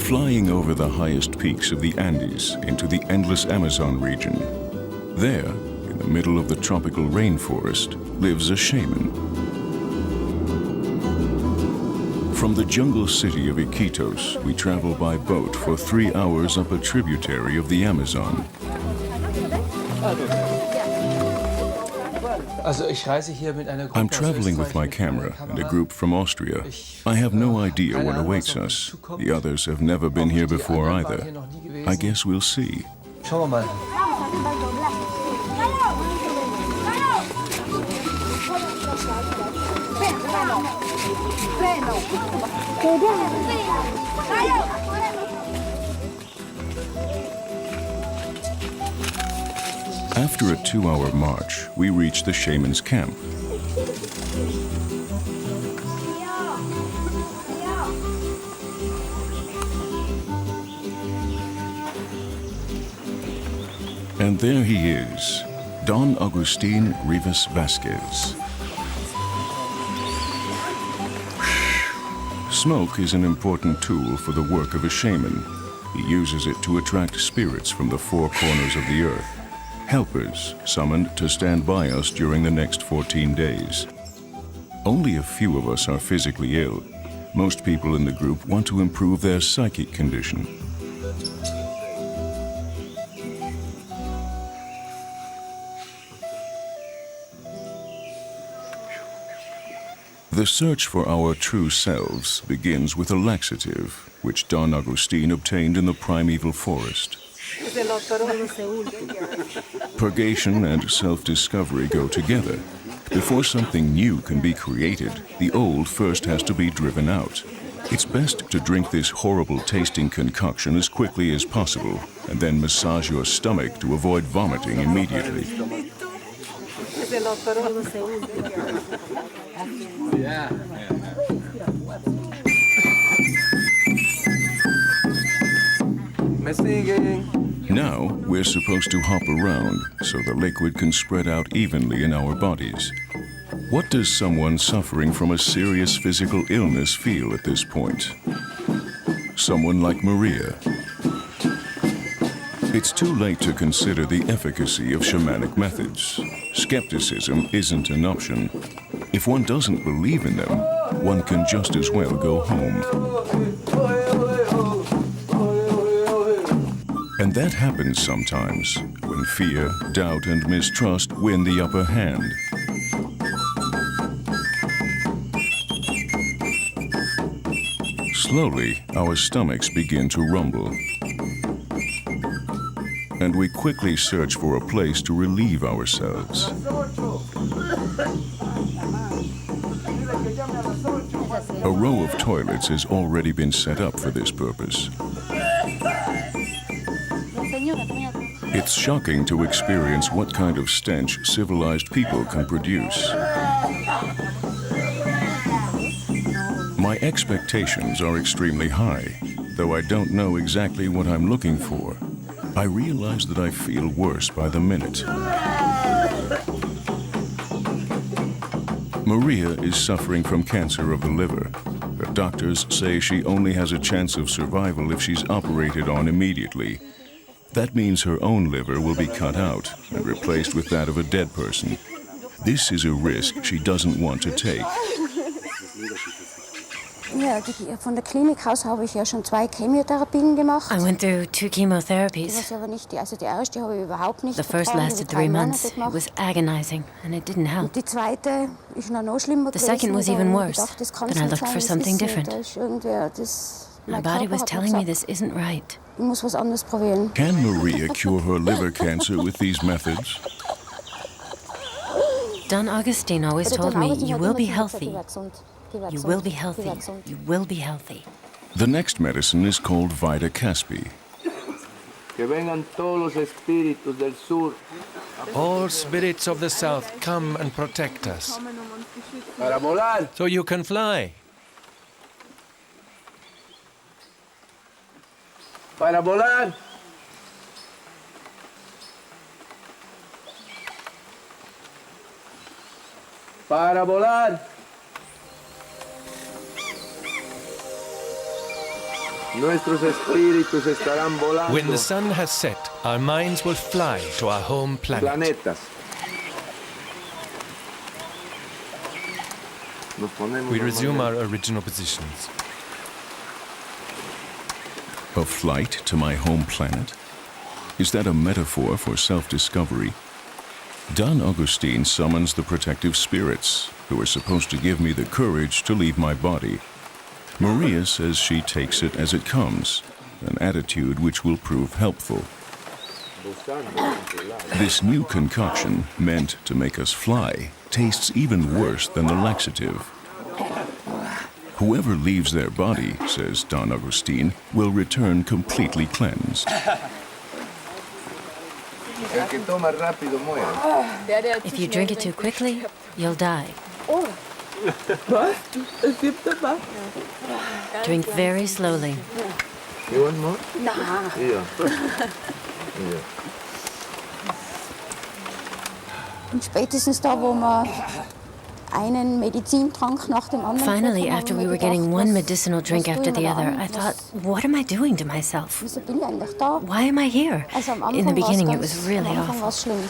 flying over the highest peaks of the Andes into the endless Amazon region. There, in the middle of the tropical rainforest, lives a shaman. From the jungle city of Iquitos, we travel by boat for 3 hours up a tributary of the Amazon. I'm traveling with my camera and a group from Austria. I have no idea what awaits us. The others have never been here before either. I guess we'll see. After a 2-hour march, we reach the shaman's camp. And there he is, Don Agustin Rivas Vasquez. Smoke is an important tool for the work of a shaman. He uses it to attract spirits from the 4 corners of the earth. Helpers summoned to stand by us during the next 14 days. Only a few of us are physically ill. Most people in the group want to improve their psychic condition. The search for our true selves begins with a laxative, which Don Agustin obtained in the primeval forest. Purgation and self-discovery go together. Before something new can be created, the old first has to be driven out. It's best to drink this horrible-tasting concoction as quickly as possible, and then massage your stomach to avoid vomiting immediately. Now, we're supposed to hop around so the liquid can spread out evenly in our bodies. What does someone suffering from a serious physical illness feel at this point? Someone like Maria. It's too late to consider the efficacy of shamanic methods. Skepticism isn't an option. If one doesn't believe in them, one can just as well go home. And that happens sometimes, when fear, doubt, and mistrust win the upper hand. Slowly, our stomachs begin to rumble. And we quickly search for a place to relieve ourselves. A row of toilets has already been set up for this purpose. It's shocking to experience what kind of stench civilized people can produce. My expectations are extremely high, though I don't know exactly what I'm looking for. I realize that I feel worse by the minute. Maria is suffering from cancer of the liver. Her doctors say she only has a chance of survival if she's operated on immediately. That means her own liver will be cut out and replaced with that of a dead person. This is a risk she doesn't want to take. Ja, von der Klinik aus habe ich ja schon 2 Chemotherapien gemacht. I went through 2 chemotherapies. Was aber nicht, also die erste habe ich überhaupt nicht The first vertragen, lasted habe 3 3 months. Monate It gemacht. was agonizing, and it didn't help. Und die zweite ist noch schlimmer The gewesen. second was Da even habe ich worse. gedacht, das kann's Then I nicht looked sein, for das something ist nicht. different. Da ist irgendwer, das, My mein body Körper was hat mir telling me gesagt, this isn't right. ich muss was anderes probieren. Can Maria cure her liver cancer with these methods? Don Agustin always told me, you will be healthy. You will be healthy. You will be healthy. The next medicine is called Vita Caspi. Que vengan todos los espíritus del sur. All spirits of the south, come and protect us, Para volar. so you can fly. Para volar. Para volar. Nuestros espíritus estarán volando. When the sun has set, our minds will fly to our home planet. Planetas. Nos ponemos We resume our normalmente. original positions. A flight to my home planet? Is that a metaphor for self-discovery? Don Augustine summons the protective spirits, who are supposed to give me the courage to leave my body. Maria says she takes it as it comes, an attitude which will prove helpful. This new concoction, meant to make us fly, tastes even worse than the laxative. Whoever leaves their body, says Don Augustine, will return completely cleansed. El que toma rápido muere. If you drink it too quickly, you'll die. Drink very slowly. You want more? No. Hier. Hier. Und spätestens da, wo man einen Medizintrank nach dem anderen Finally, getrunken haben, after haben we wir were getting gedacht, one was- medicinal drink was after tun the wir other, da? I thought, Was- what am I doing to myself? Wieso bin ich eigentlich da? Why am I here? Also am In the Anfang war's beginning, it ganz- was really am Anfang awful. war's schlimm.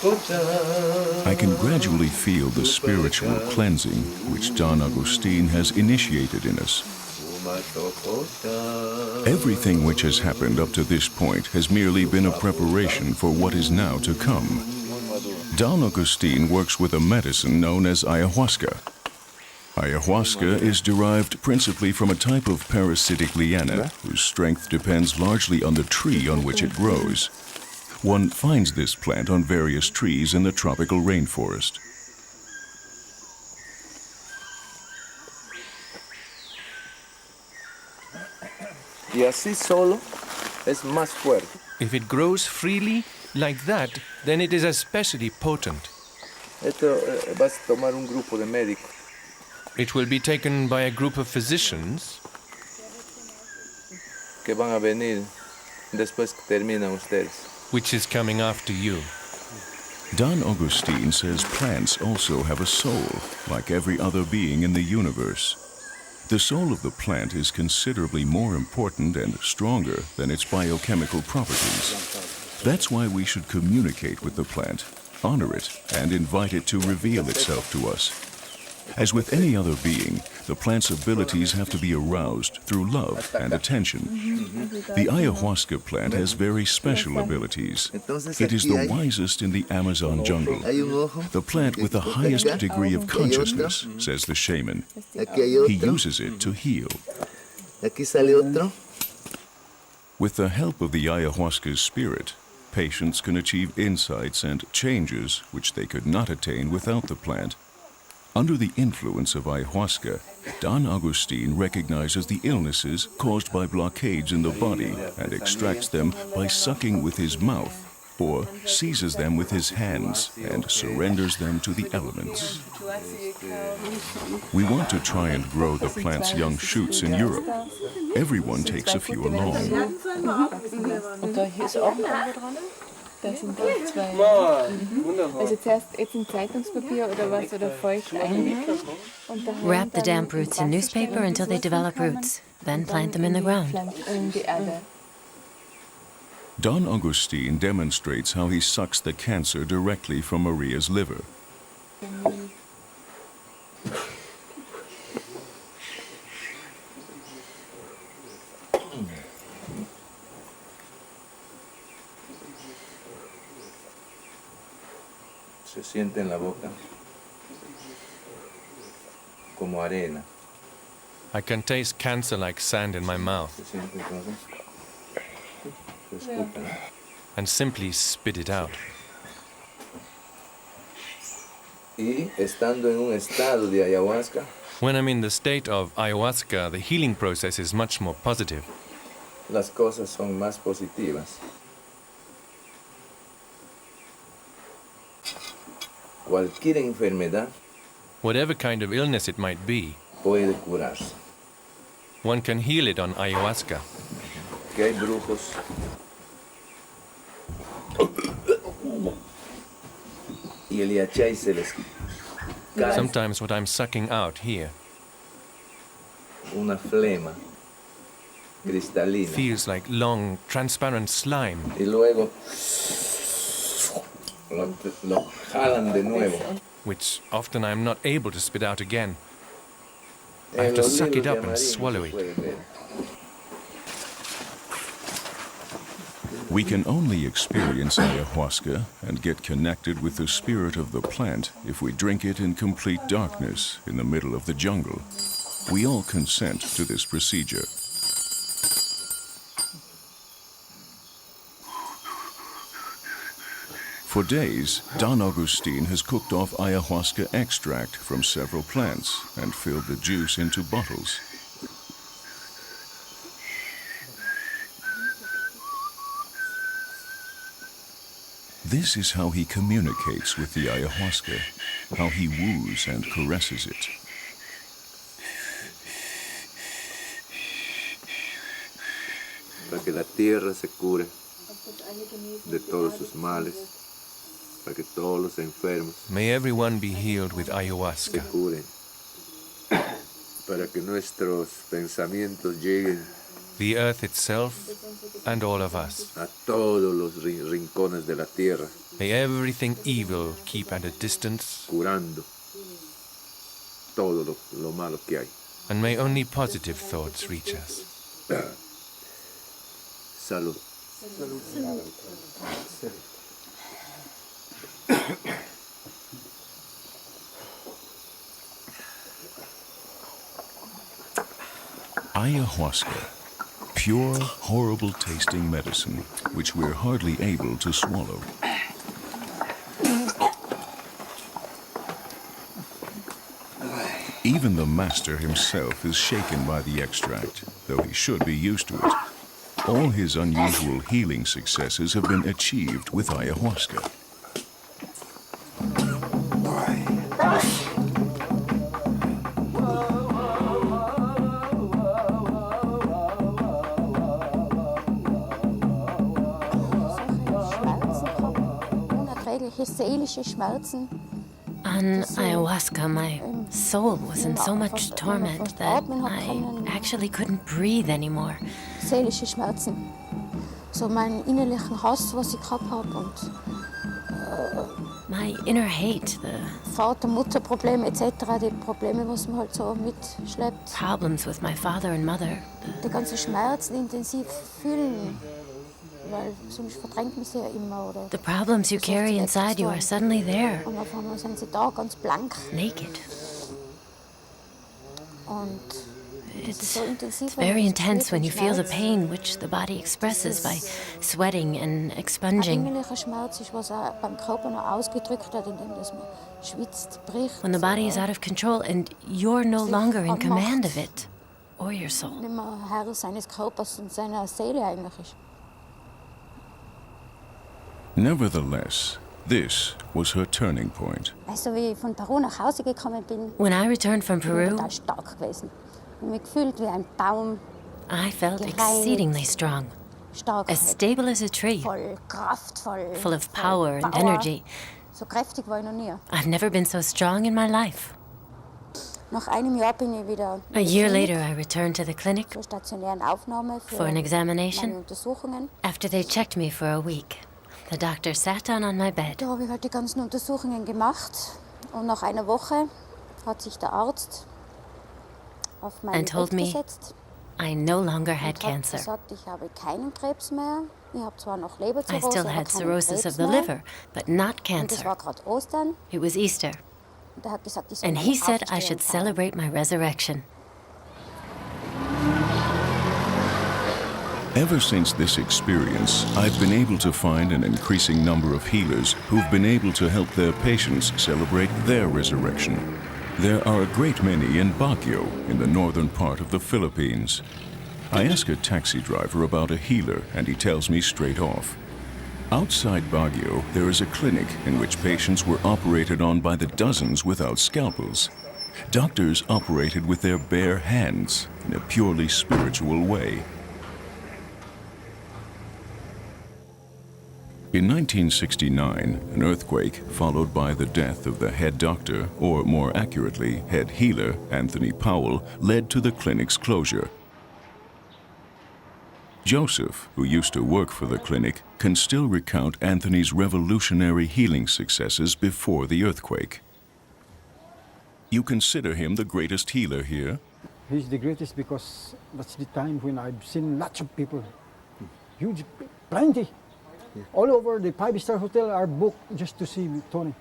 I can gradually feel the spiritual cleansing which Don Augustine has initiated in us. Everything which has happened up to this point has merely been a preparation for what is now to come. Don Augustine works with a medicine known as ayahuasca. Ayahuasca is derived principally from a type of parasitic liana whose strength depends largely on the tree on which it grows. One finds this plant on various trees in the tropical rainforest. Y así solo es más fuerte. If it grows freely, like that, then it is especially potent. Esto vas a tomar un grupo de médicos. It will be taken by a group of physicians Que van a venir después que terminan ustedes. which is coming after you. Don Augustine says plants also have a soul, like every other being in the universe. The soul of the plant is considerably more important and stronger than its biochemical properties. That's why we should communicate with the plant, honor it, and invite it to reveal itself to us. As with any other being, the plant's abilities have to be aroused through love and attention. The ayahuasca plant has very special abilities. It is the wisest in the Amazon jungle. The plant with the highest degree of consciousness, says the shaman. He uses it to heal. Aquí sale otro. With the help of the ayahuasca's spirit, patients can achieve insights and changes which they could not attain without the plant. Under the influence of ayahuasca, Don Augustine recognizes the illnesses caused by blockades in the body and extracts them by sucking with his mouth, or seizes them with his hands and surrenders them to the elements. We want to try and grow the plant's young shoots in Europe. Everyone takes a few along. Und da hier ist auch ein anderer dran. Das sind die zwei. Also zuerst jetzt in Zeitungspapier oder was oder feucht ein. Und daheim Wrap the dann damp roots in newspaper until they develop roots, then plant them in the ground. in die Erde. Don Augustine demonstrates how he sucks the cancer directly from Maria's liver. Se siente en la boca como arena. I can taste cancer like sand in my mouth Se siente entonces. Se escucha, ¿no? and simply spit it out. Y estando en un estado de ayahuasca, When I'm in the state of ayahuasca, the healing process is much more positive. las cosas son más positivas. Cualquier enfermedad Whatever kind of illness it might be, puede curarse. one can heal it on ayahuasca. que hay brujos. Y el yachay se les cae Sometimes what I'm sucking out here una flema cristalina. feels like long, transparent slime. Y luego lo jalan de nuevo. Which often I'm not able to spit out again. I have to suck it up and swallow it. We can only experience ayahuasca and get connected with the spirit of the plant if we drink it in complete darkness in the middle of the jungle. We all consent to this procedure. For days, Don Augustine has cooked off ayahuasca extract from several plants and filled the juice into bottles. This is how he communicates with the ayahuasca, how he woos and caresses it. Para que la tierra se cure de todos sus males, para que todos los enfermos May everyone be healed with se ayahuasca. curen, para que nuestros pensamientos lleguen The earth itself and all of us. a todos los rincones de la tierra, May everything evil keep at a distance, curando todo lo malo que hay. and may only positive thoughts reach us. Salud. Ayahuasca, pure, horrible-tasting medicine, which we're hardly able to swallow. Even the master himself is shaken by the extract, though he should be used to it. All his unusual healing successes have been achieved with ayahuasca. Unerträgliche seelische Schmerzen. On ayahuasca, my soul was in so much torment that I actually couldn't breathe anymore. Seelische Schmerzen. So meinen innerlichen Hass, was ich gehabt habe, und My inner hate, the Vater-Mutter-Probleme etc., die Probleme, was man halt so mitschleppt. problems with my father and mother, Die ganzen Schmerzen intensiv fühlen, weil sonst verdrängt man sie ja immer, oder? the problems you carry inside you are suddenly there, Und auf einmal sind sie da, ganz blank. naked. Und It's so intensiv. very intense when you feel the pain which the body expresses by sweating and Ein expunging. innerlicher Schmerz ist, was auch beim Körper noch ausgedrückt wird, indem dass man schwitzt, bricht. When the body is out of control and you're no longer in command of it or your soul. Nicht mehr Herr seines Körpers und seiner Seele eigentlich ist. Nevertheless, this was her turning point. Also wie ich von Peru nach Hause gekommen bin, When I returned from bin ich Peru, total stark gewesen. Ich habe mich gefühlt wie ein Baum, I felt exceedingly strong, stark, as stable as a tree, voll Kraft, full of power and Power. energy. So kräftig war ich noch nie. I've never been so strong in my life. Nach einem Jahr bin ich wieder A year later, I returned to the clinic zur stationären Aufnahme für for an meine examination. Untersuchungen. After they checked me for a week, the doctor sat down on my bed Da habe ich halt die ganzen Untersuchungen gemacht. Und nach einer Woche hat sich der Arzt auf mein And told Bett me gesetzt I no longer had und hat cancer. gesagt, ich habe keinen Krebs mehr. Ich habe zwar noch I Leberzirrhose, still aber had keinen cirrhosis Krebs of the mehr. liver, but not Und es war cancer. gerade Ostern. It was Easter, Und er hat gesagt, ich soll and meine he said I Auferstehung should feiern. celebrate my resurrection. Ever since this experience, I've been able to find an increasing number of healers who've been able to help their patients celebrate their resurrection. There are a great many in Baguio, in the northern part of the Philippines. I ask a taxi driver about a healer, and he tells me straight off. Outside Baguio, there is a clinic in which patients were operated on by the dozens without scalpels. Doctors operated with their bare hands in a purely spiritual way. In 1969, an earthquake followed by the death of the head doctor, or more accurately, head healer, Anthony Powell, led to the clinic's closure. Joseph, who used to work for the clinic, can still recount Anthony's revolutionary healing successes before the earthquake. You consider him the greatest healer here? He's the greatest because that's the time when I've seen lots of people, huge, plenty. All over the 5-star hotel are booked just to see Tony.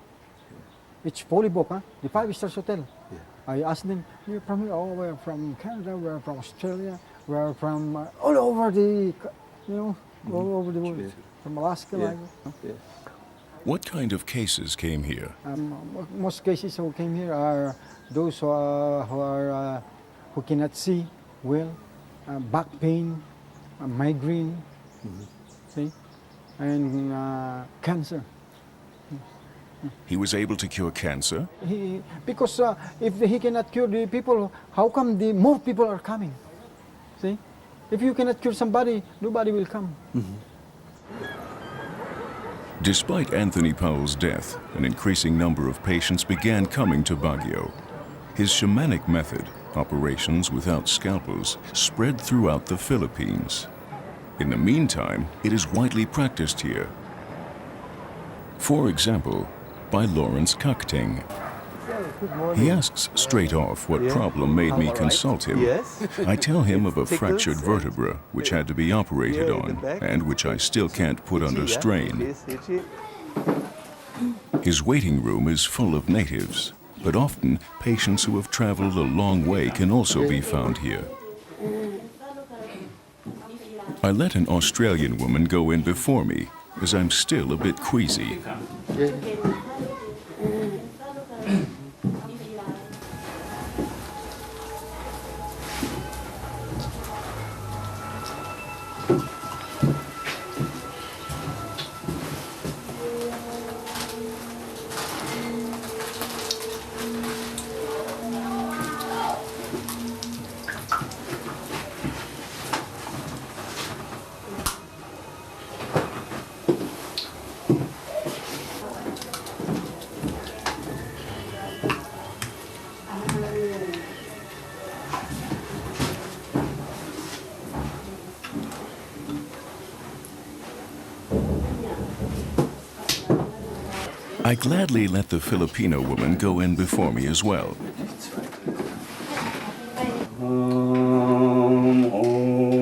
It's fully booked, huh? The 5-star hotel. I asked them, "You're from here?" "Oh, we're from Canada, we're from Australia, we're from all over the, all over the world. From Alaska, like that." What kind of cases came here? Most cases who came here are those who cannot see well, back pain, migraine, see, and cancer. He was able to cure cancer? Because if he cannot cure the people, how come the more people are coming? See, if you cannot cure somebody, nobody will come. Despite Anthony Powell's death, an increasing number of patients began coming to Baguio. His shamanic method, operations without scalpels, spread throughout the Philippines. In the meantime, it is widely practiced here. For example, by Lawrence Cacteng. He asks straight off what problem made me consult him. I tell him of a fractured vertebra which had to be operated on and which I still can't put under strain. His waiting room is full of natives, but often patients who have traveled a long way can also be found here. I let an Australian woman go in before me, as I'm still a bit queasy. I gladly let the Filipino woman go in before me as well.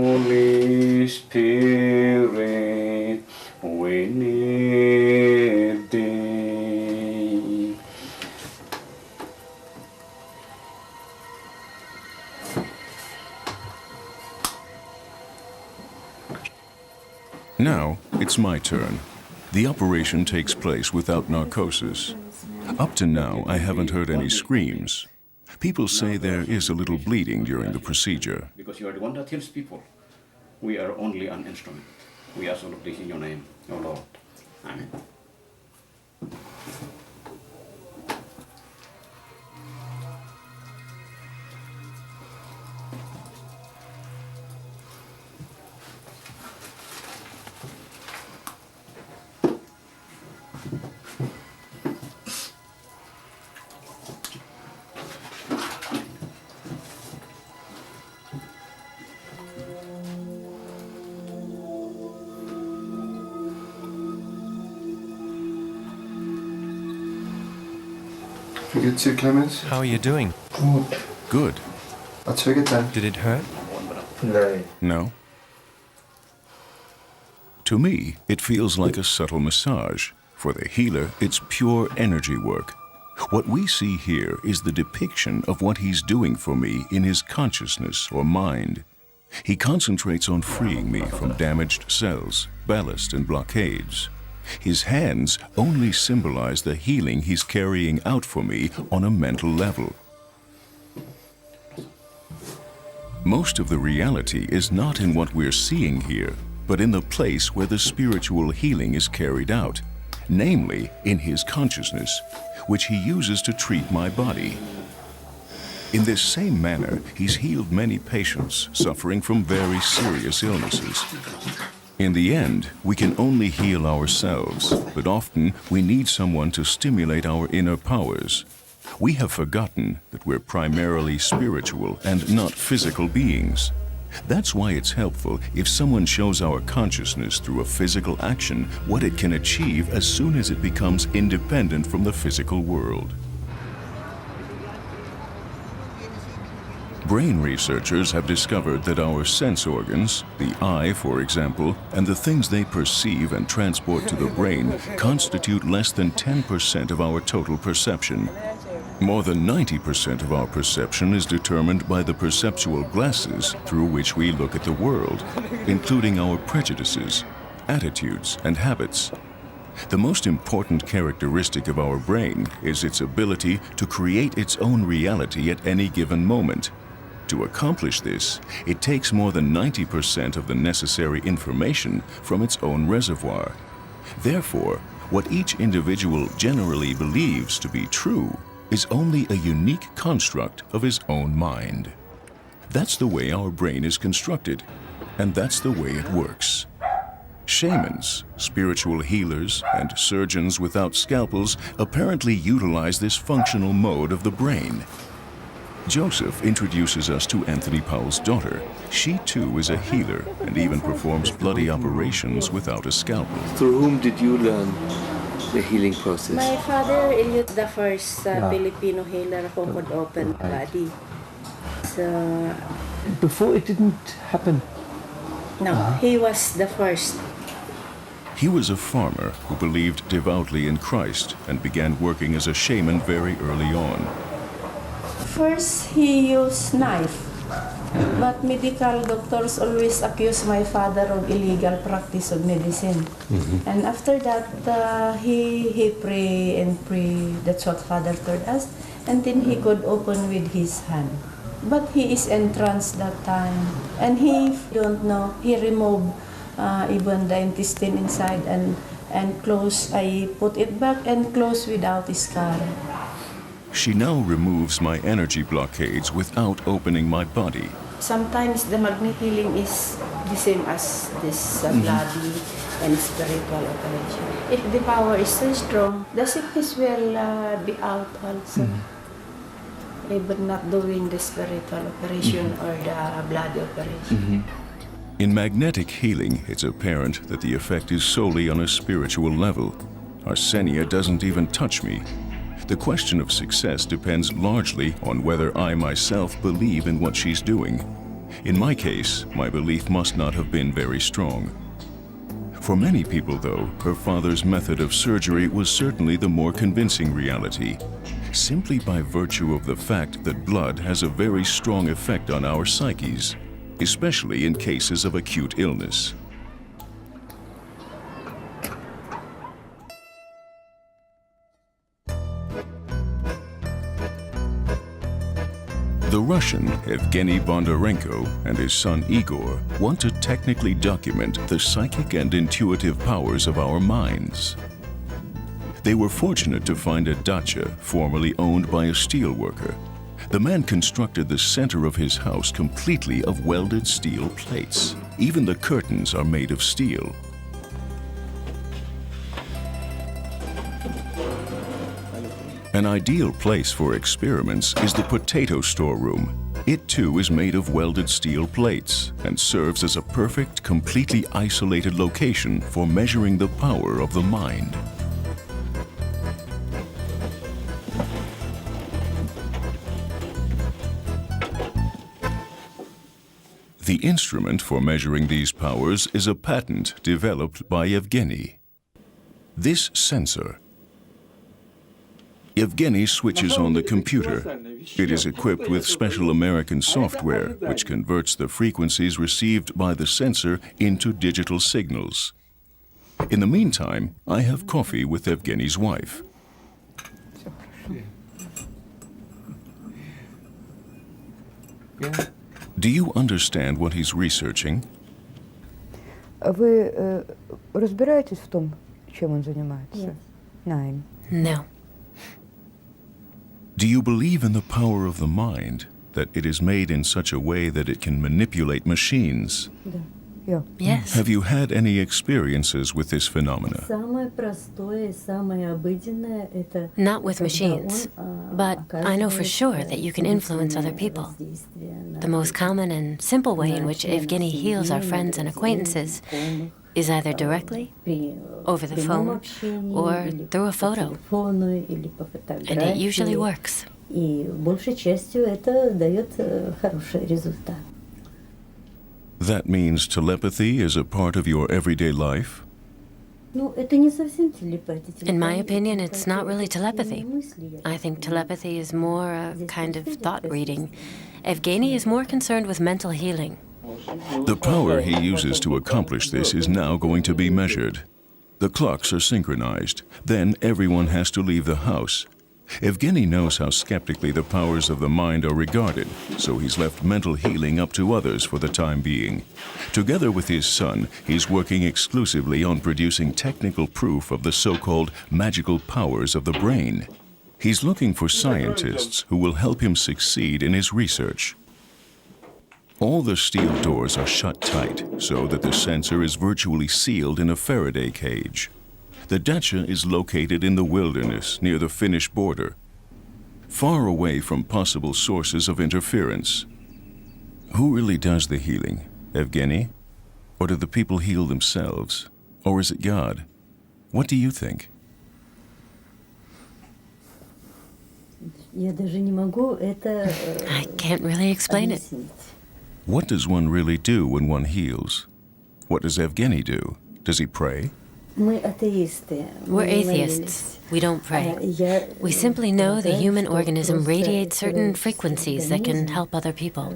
Holy Spirit, we need thee. Now, it's my turn. The operation takes place without narcosis. Up to now, I haven't heard any screams. People say there is a little bleeding during the procedure. Because you are the one that heals people. We are only an instrument. We ask all of this in your name, O Lord. Amen. Wie geht's dir, Clemens? How are you doing? Gut. Good. Hat's wehgetan? Did it hurt? Nein. No? To me, it feels like a subtle massage. For the healer, it's pure energy work. What we see here is the depiction of what he's doing for me in his consciousness or mind. He concentrates on freeing me from damaged cells, ballast, and blockades. His hands only symbolize the healing he's carrying out for me on a mental level. Most of the reality is not in what we're seeing here, but in the place where the spiritual healing is carried out, namely in his consciousness, which he uses to treat my body. In this same manner, he's healed many patients suffering from very serious illnesses. In the end, we can only heal ourselves, but often we need someone to stimulate our inner powers. We have forgotten that we're primarily spiritual and not physical beings. That's why it's helpful if someone shows our consciousness through a physical action what it can achieve as soon as it becomes independent from the physical world. Brain researchers have discovered that our sense organs, the eye for example, and the things they perceive and transport to the brain constitute less than 10% of our total perception. More than 90% of our perception is determined by the perceptual glasses through which we look at the world, including our prejudices, attitudes, and habits. The most important characteristic of our brain is its ability to create its own reality at any given moment. To accomplish this, it takes more than 90% of the necessary information from its own reservoir. Therefore, what each individual generally believes to be true is only a unique construct of his own mind. That's the way our brain is constructed, and that's the way it works. Shamans, spiritual healers, and surgeons without scalpels apparently utilize this functional mode of the brain. Joseph introduces us to Anthony Powell's daughter. She too is a healer and even performs bloody operations without a scalpel. Through whom did you learn the healing process? My father is the first Filipino healer who could open the body. So, Before it didn't happen? no, he was the first. He was a farmer who believed devoutly in Christ and began working as a shaman very early on. First, he used knife, but medical doctors always accuse my father of illegal practice of medicine. And after that, he pray and pray. That's what father told us. And then he could open with his hand. But he is entranced that time, and he don't know. He removed even the intestine inside and close. I put it back and close without scar. She now removes my energy blockades without opening my body. Sometimes the magnet healing is the same as this bloody and spiritual operation. If the power is so strong, the sickness will be out also. Even not doing the spiritual operation or the blood operation. In magnetic healing, it's apparent that the effect is solely on a spiritual level. Arsenia doesn't even touch me. The question of success depends largely on whether I myself believe in what she's doing. In my case, my belief must not have been very strong. For many people, though, her father's method of surgery was certainly the more convincing reality, simply by virtue of the fact that blood has a very strong effect on our psyches, especially in cases of acute illness. The Russian Evgeny Bondarenko and his son Igor want to technically document the psychic and intuitive powers of our minds. They were fortunate to find a dacha formerly owned by a steelworker. The man constructed the center of his house completely of welded steel plates. Even the curtains are made of steel. An ideal place for experiments is the potato storeroom. It too is made of welded steel plates and serves as a perfect, completely isolated location for measuring the power of the mind. The instrument for measuring these powers is a patent developed by Evgeny. This sensor. Evgeny switches on the computer. It is equipped with special American software, which converts the frequencies received by the sensor into digital signals. In the meantime, I have coffee with Evgeny's wife. Do you understand what he's researching? Вы разбираетесь в том, чем он занимается? Nein. No. Do you believe in the power of the mind, that it is made in such a way that it can manipulate machines? Да. Yes. Have you had any experiences with this phenomena? Not with machines, but I know for sure that you can influence other people. The most common and simple way in which Evgeny heals our friends and acquaintances is either directly, over the phone, or through a photo. And it usually works. That means telepathy is a part of your everyday life? In my opinion, it's not really telepathy. I think telepathy is more a kind of thought reading. Evgeny is more concerned with mental healing. The power he uses to accomplish this is now going to be measured. The clocks are synchronized. Then everyone has to leave the house. Evgeny knows how skeptically the powers of the mind are regarded, so he's left mental healing up to others for the time being. Together with his son, he's working exclusively on producing technical proof of the so-called magical powers of the brain. He's looking for scientists who will help him succeed in his research. All the steel doors are shut tight so that the sensor is virtually sealed in a Faraday cage. The dacha is located in the wilderness near the Finnish border, far away from possible sources of interference. Who really does the healing? Evgeny? Or do the people heal themselves? Or is it God? What do you think? I can't really explain it. What does one really do when one heals? What does Evgeny do? Does he pray? We're atheists. We don't pray. We simply know the human organism radiates certain frequencies that can help other people.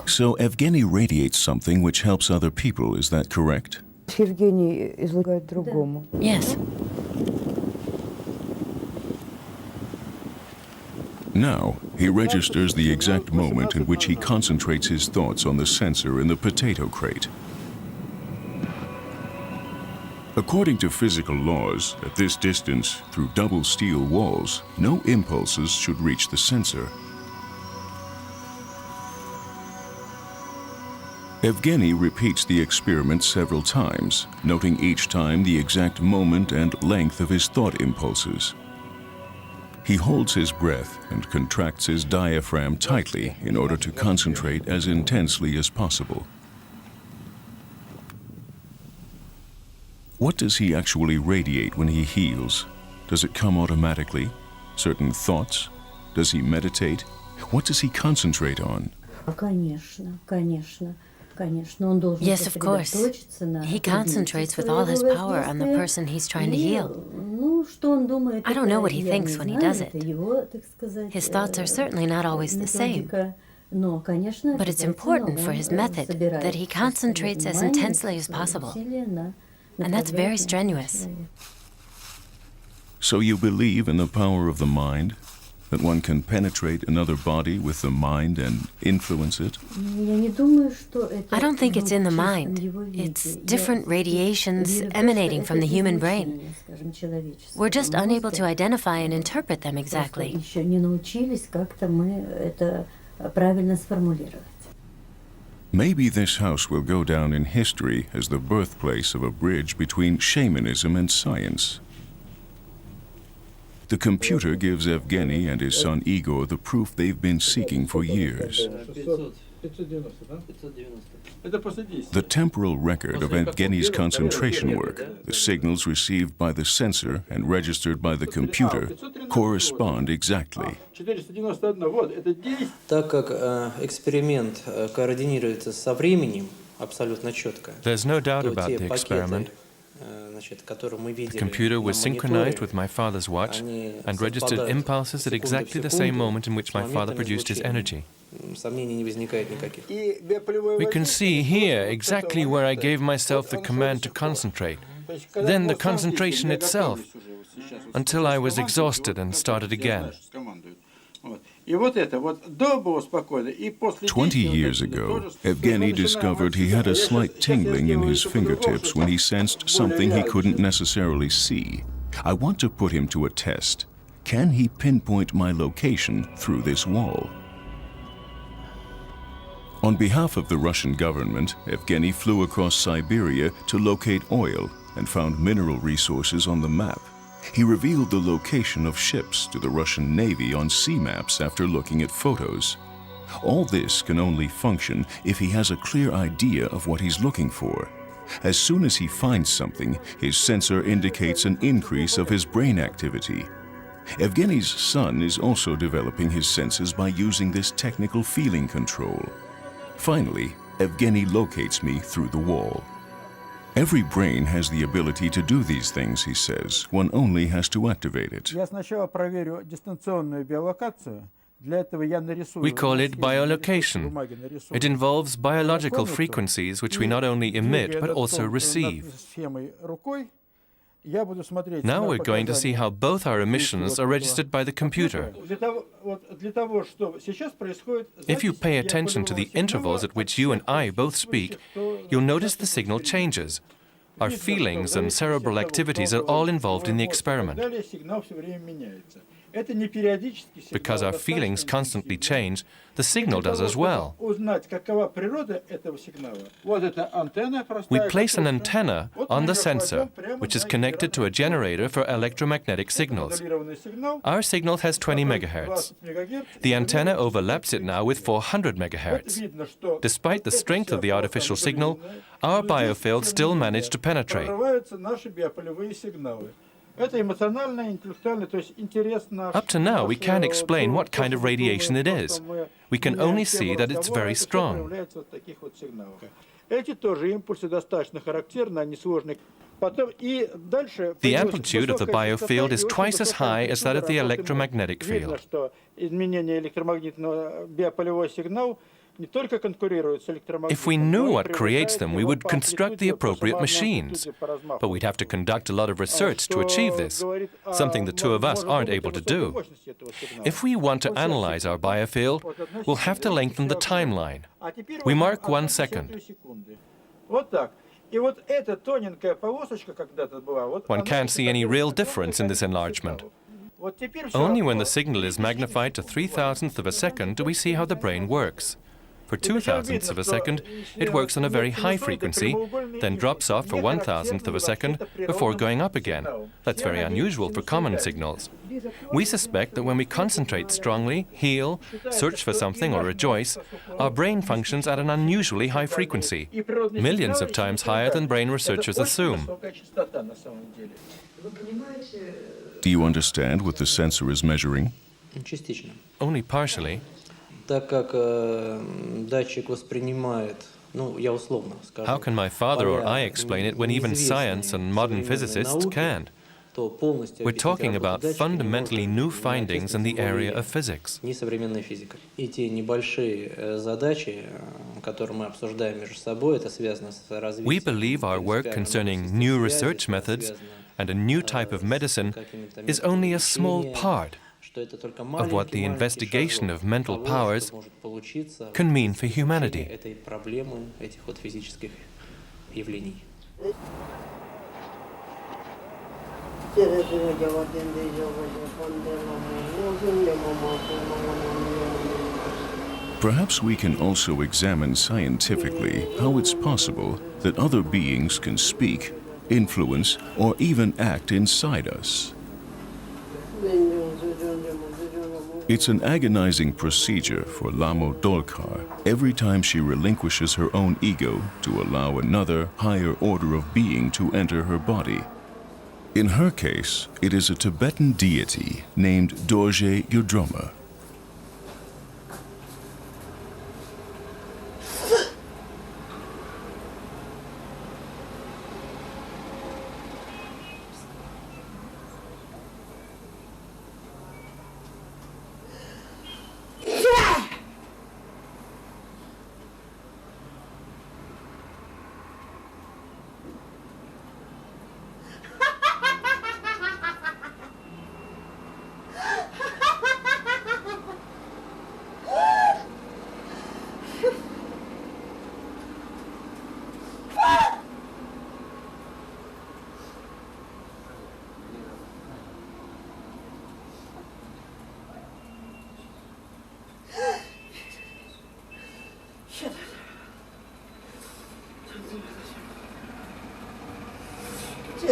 So Evgeny radiates something which helps other people, is that correct? Yes. Now, he registers the exact moment in which he concentrates his thoughts on the sensor in the potato crate. According to physical laws, at this distance, through double steel walls, no impulses should reach the sensor. Evgeny repeats the experiment several times, noting each time the exact moment and length of his thought impulses. He holds his breath and contracts his diaphragm tightly in order to concentrate as intensely as possible. What does he actually radiate when he heals? Does it come automatically? Certain thoughts? Does he meditate? What does he concentrate on? Yes, of course. He concentrates with all his power on the person he's trying to heal. I don't know what he thinks when he does it. His thoughts are certainly not always the same. But it's important for his method that he concentrates as intensely as possible. And that's very strenuous. So you believe in the power of the mind? That one can penetrate another body with the mind and influence it? I don't think it's in the mind. It's different radiations emanating from the human brain. We're just unable to identify and interpret them exactly. Maybe this house will go down in history as the birthplace of a bridge between shamanism and science. The computer gives Evgeny and his son Igor the proof they've been seeking for years. The temporal record of Evgeny's concentration work, the signals received by the sensor and registered by the computer, correspond exactly. Так как эксперимент координируется со временем абсолютно четко. There's no doubt about the experiment. The computer was synchronized with my father's watch and registered impulses at exactly the same moment in which my father produced his energy. We can see here exactly where I gave myself the command to concentrate, then the concentration itself, until I was exhausted and started again. 20 years ago, Evgeny discovered he had a slight tingling in his fingertips when he sensed something he couldn't necessarily see. I want to put him to a test. can he pinpoint my location through this wall? On behalf of the Russian government, Evgeny flew across Siberia to locate oil and found mineral resources on the map. He revealed the location of ships to the Russian Navy on sea maps after looking at photos. All this can only function if he has a clear idea of what he's looking for. As soon as he finds something, his sensor indicates an increase of his brain activity. Evgeny's son is also developing his senses by using this technical feeling control. Finally, Evgeny locates me through the wall. Every brain has the ability to do these things, he says. One only has to activate it. Я сначала проверю дистанционную биолокацию. We call it biolocation. It involves biological frequencies which we not only emit but also receive. Now we're going to see how both our emissions are registered by the computer. If you pay attention to the intervals at which you and I both speak, you'll notice the signal changes. Our feelings and cerebral activities are all involved in the experiment. Because our feelings constantly change, the signal does as well. We place an antenna on the sensor, which is connected to a generator for electromagnetic signals. Our signal has 20 megahertz. The antenna overlaps it now with 400 megahertz. Despite the strength of the artificial signal, our biofield still managed to penetrate. Up to now, we can't explain what kind of radiation it is. We can only see that it's very strong. The amplitude of the biofield is twice as high as that of the electromagnetic field. If we knew what creates them, we would construct the appropriate machines. But we'd have to conduct a lot of research to achieve this, something the two of us aren't able to do. If we want to analyze our biofield, we'll have to lengthen the timeline. We mark 1 second. One can't see any real difference in this enlargement. Only when the signal is magnified to 3,000th of a second do we see how the brain works. For 2,000ths of a second, it works on a very high frequency, then drops off for 1,000th of a second before going up again. That's very unusual for common signals. We suspect that when we concentrate strongly, heal, search for something or rejoice, our brain functions at an unusually high frequency, millions of times higher than brain researchers assume. Do you understand what the sensor is measuring? Only partially. How can my father or I explain it when even science and modern physicists can't? We're talking about fundamentally new findings in the area of physics. We believe our work concerning new research methods and a new type of medicine is only a small part of what the investigation of mental powers can mean for humanity. Perhaps we can also examine scientifically how it's possible that other beings can speak, influence, or even act inside us. It's an agonizing procedure for Lamo Dolkar every time she relinquishes her own ego to allow another, higher order of being to enter her body. In her case, it is a Tibetan deity named Dorje Yudroma. In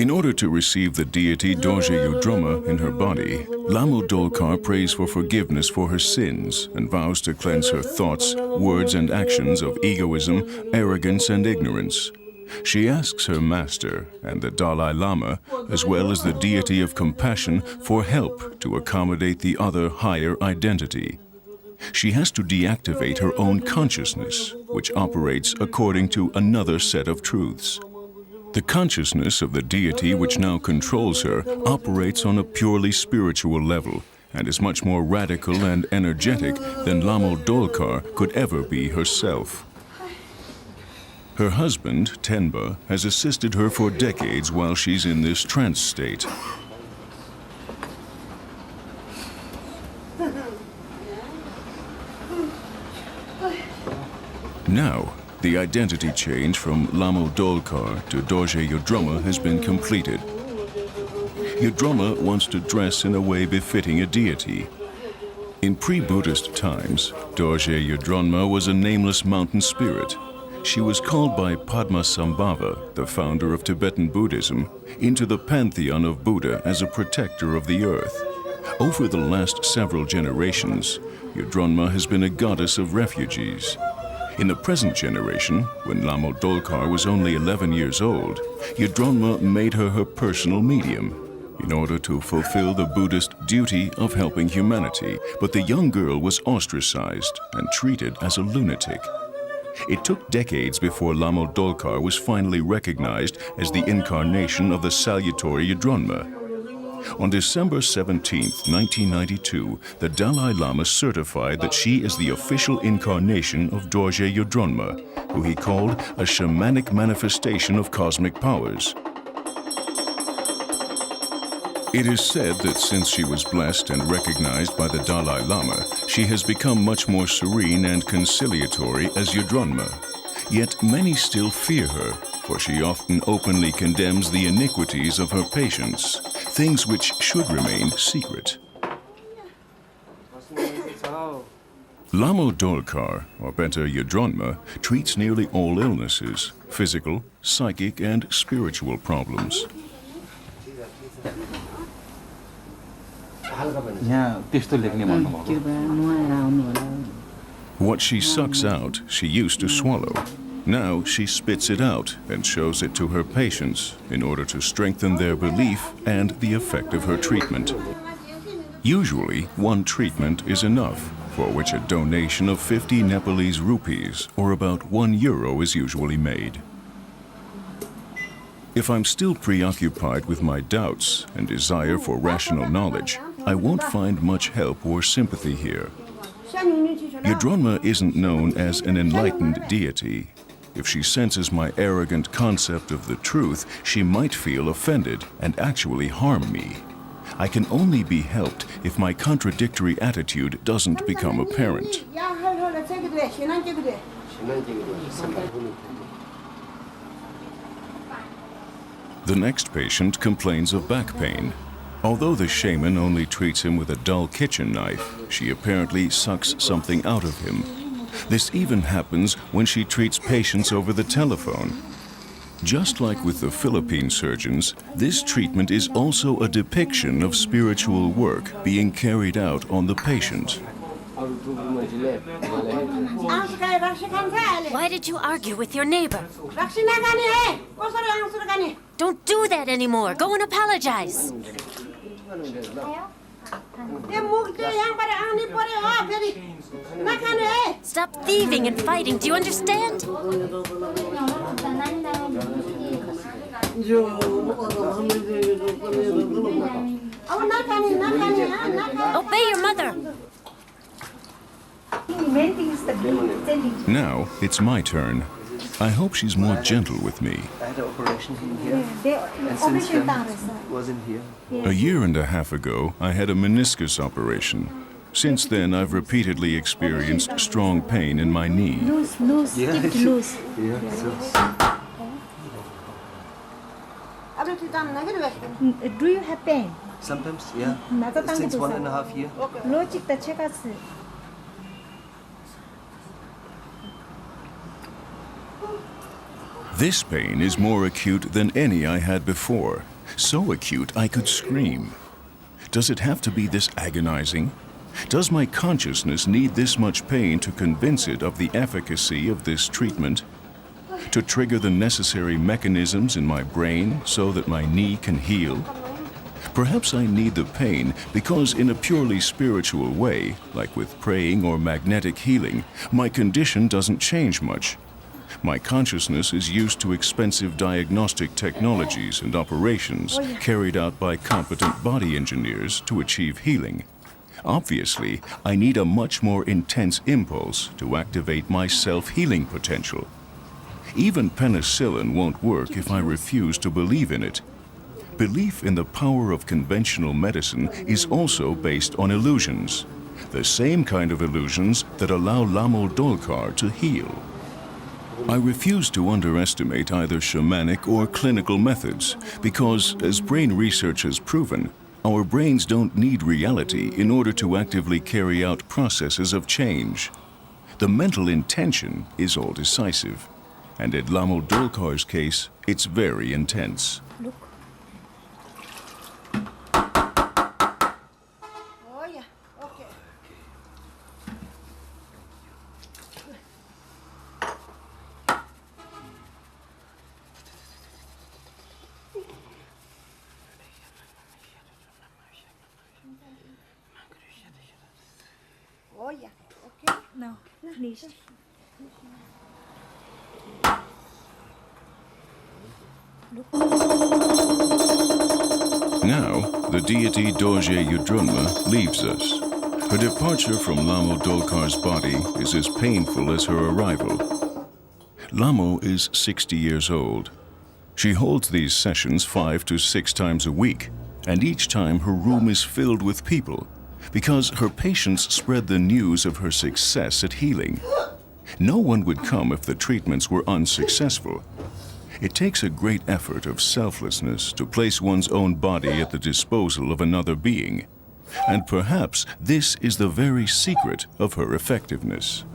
order to receive the deity Dorje Yudruma in her body, Lamo Dolkar prays for forgiveness for her sins and vows to cleanse her thoughts, words and actions of egoism, arrogance and ignorance. She asks her master and the Dalai Lama, as well as the deity of compassion, for help to accommodate the other higher identity. She has to deactivate her own consciousness, which operates according to another set of truths. The consciousness of the deity which now controls her operates on a purely spiritual level and is much more radical and energetic than Lamo Dolkar could ever be herself. Her husband, Tenba, has assisted her for decades while she's in this trance state. Now, the identity change from Lamo Dolkar to Dorje Yudruma has been completed. Yudruma wants to dress in a way befitting a deity. In pre-Buddhist times, Dorje Yudruma was a nameless mountain spirit. She was called by Padmasambhava, the founder of Tibetan Buddhism, into the pantheon of Buddha as a protector of the earth. Over the last several generations, Yudruma has been a goddess of refugees. In the present generation, when Lamo Dolkar was only 11 years old, Yudruma made her her personal medium in order to fulfill the Buddhist duty of helping humanity, but the young girl was ostracized and treated as a lunatic. It took decades before Lamo Dolkar was finally recognized as the incarnation of the salutary Yudruma. On December 17, 1992, the Dalai Lama certified that she is the official incarnation of Dorje Yudruma, who he called a shamanic manifestation of cosmic powers. It is said that since she was blessed and recognized by the Dalai Lama, she has become much more serene and conciliatory as Yudruma. Yet many still fear her, for she often openly condemns the iniquities of her patients, things which should remain secret. Lamo Dolkar, or better Yudruma, treats nearly all illnesses, physical, psychic and spiritual problems. What she sucks out, she used to swallow. Now she spits it out and shows it to her patients in order to strengthen their belief and the effect of her treatment. Usually, one treatment is enough, for which a donation of 50 Nepalese rupees, or about €1, is usually made. If I'm still preoccupied with my doubts and desire for rational knowledge, I won't find much help or sympathy here. Yudruma isn't known as an enlightened deity. If she senses my arrogant concept of the truth, she might feel offended and actually harm me. I can only be helped if my contradictory attitude doesn't become apparent. The next patient complains of back pain. Although the shaman only treats him with a dull kitchen knife, she apparently sucks something out of him. This even happens when she treats patients over the telephone. Just like with the Philippine surgeons, this treatment is also a depiction of spiritual work being carried out on the patient. Why did you argue with your neighbor? Don't do that anymore. Go and apologize. Stop thieving and fighting. Do you understand? Obey your mother. Now it's my turn. I hope she's more gentle with me. I had an operation here, and since then wasn't here. A year and a half ago, I had a meniscus operation. Since then, I've repeatedly experienced strong pain in my knee. Loose, stick loose. Do you have pain? Sometimes, yeah. Since 1.5 years. This pain is more acute than any I had before. So acute I could scream. Does it have to be this agonizing? Does my consciousness need this much pain to convince it of the efficacy of this treatment? To trigger the necessary mechanisms in my brain so that my knee can heal? Perhaps I need the pain because in a purely spiritual way, like with praying or magnetic healing, my condition doesn't change much. My consciousness is used to expensive diagnostic technologies and operations carried out by competent body engineers to achieve healing. Obviously, I need a much more intense impulse to activate my self-healing potential. Even penicillin won't work if I refuse to believe in it. Belief in the power of conventional medicine is also based on illusions, the same kind of illusions that allow Lamo Dolkar to heal. I refuse to underestimate either shamanic or clinical methods because, as brain research has proven, our brains don't need reality in order to actively carry out processes of change. The mental intention is all decisive, and in Lamo Dolkar's case, it's very intense. Look. No, nicht. Now, the deity Dorje Yudrunma leaves us. Her departure from Lamo Dolkar's body is as painful as her arrival. Lamo is 60 years old. She holds these sessions 5 to 6 times a week, and each time her room is filled with people, because her patients spread the news of her success at healing. No one would come if the treatments were unsuccessful. It takes a great effort of selflessness to place one's own body at the disposal of another being, and perhaps this is the very secret of her effectiveness.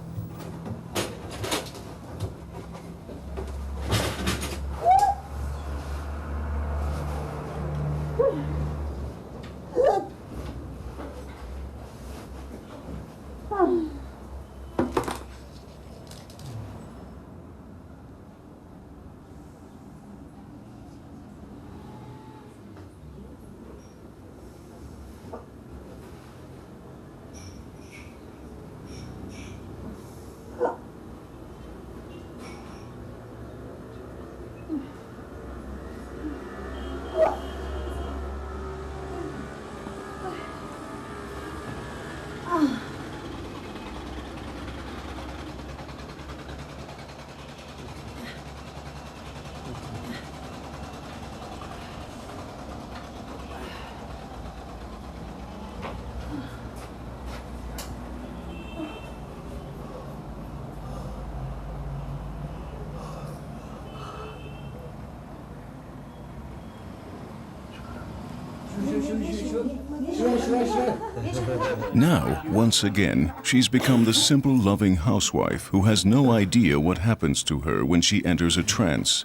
Now, once again, she's become the simple, loving housewife who has no idea what happens to her when she enters a trance.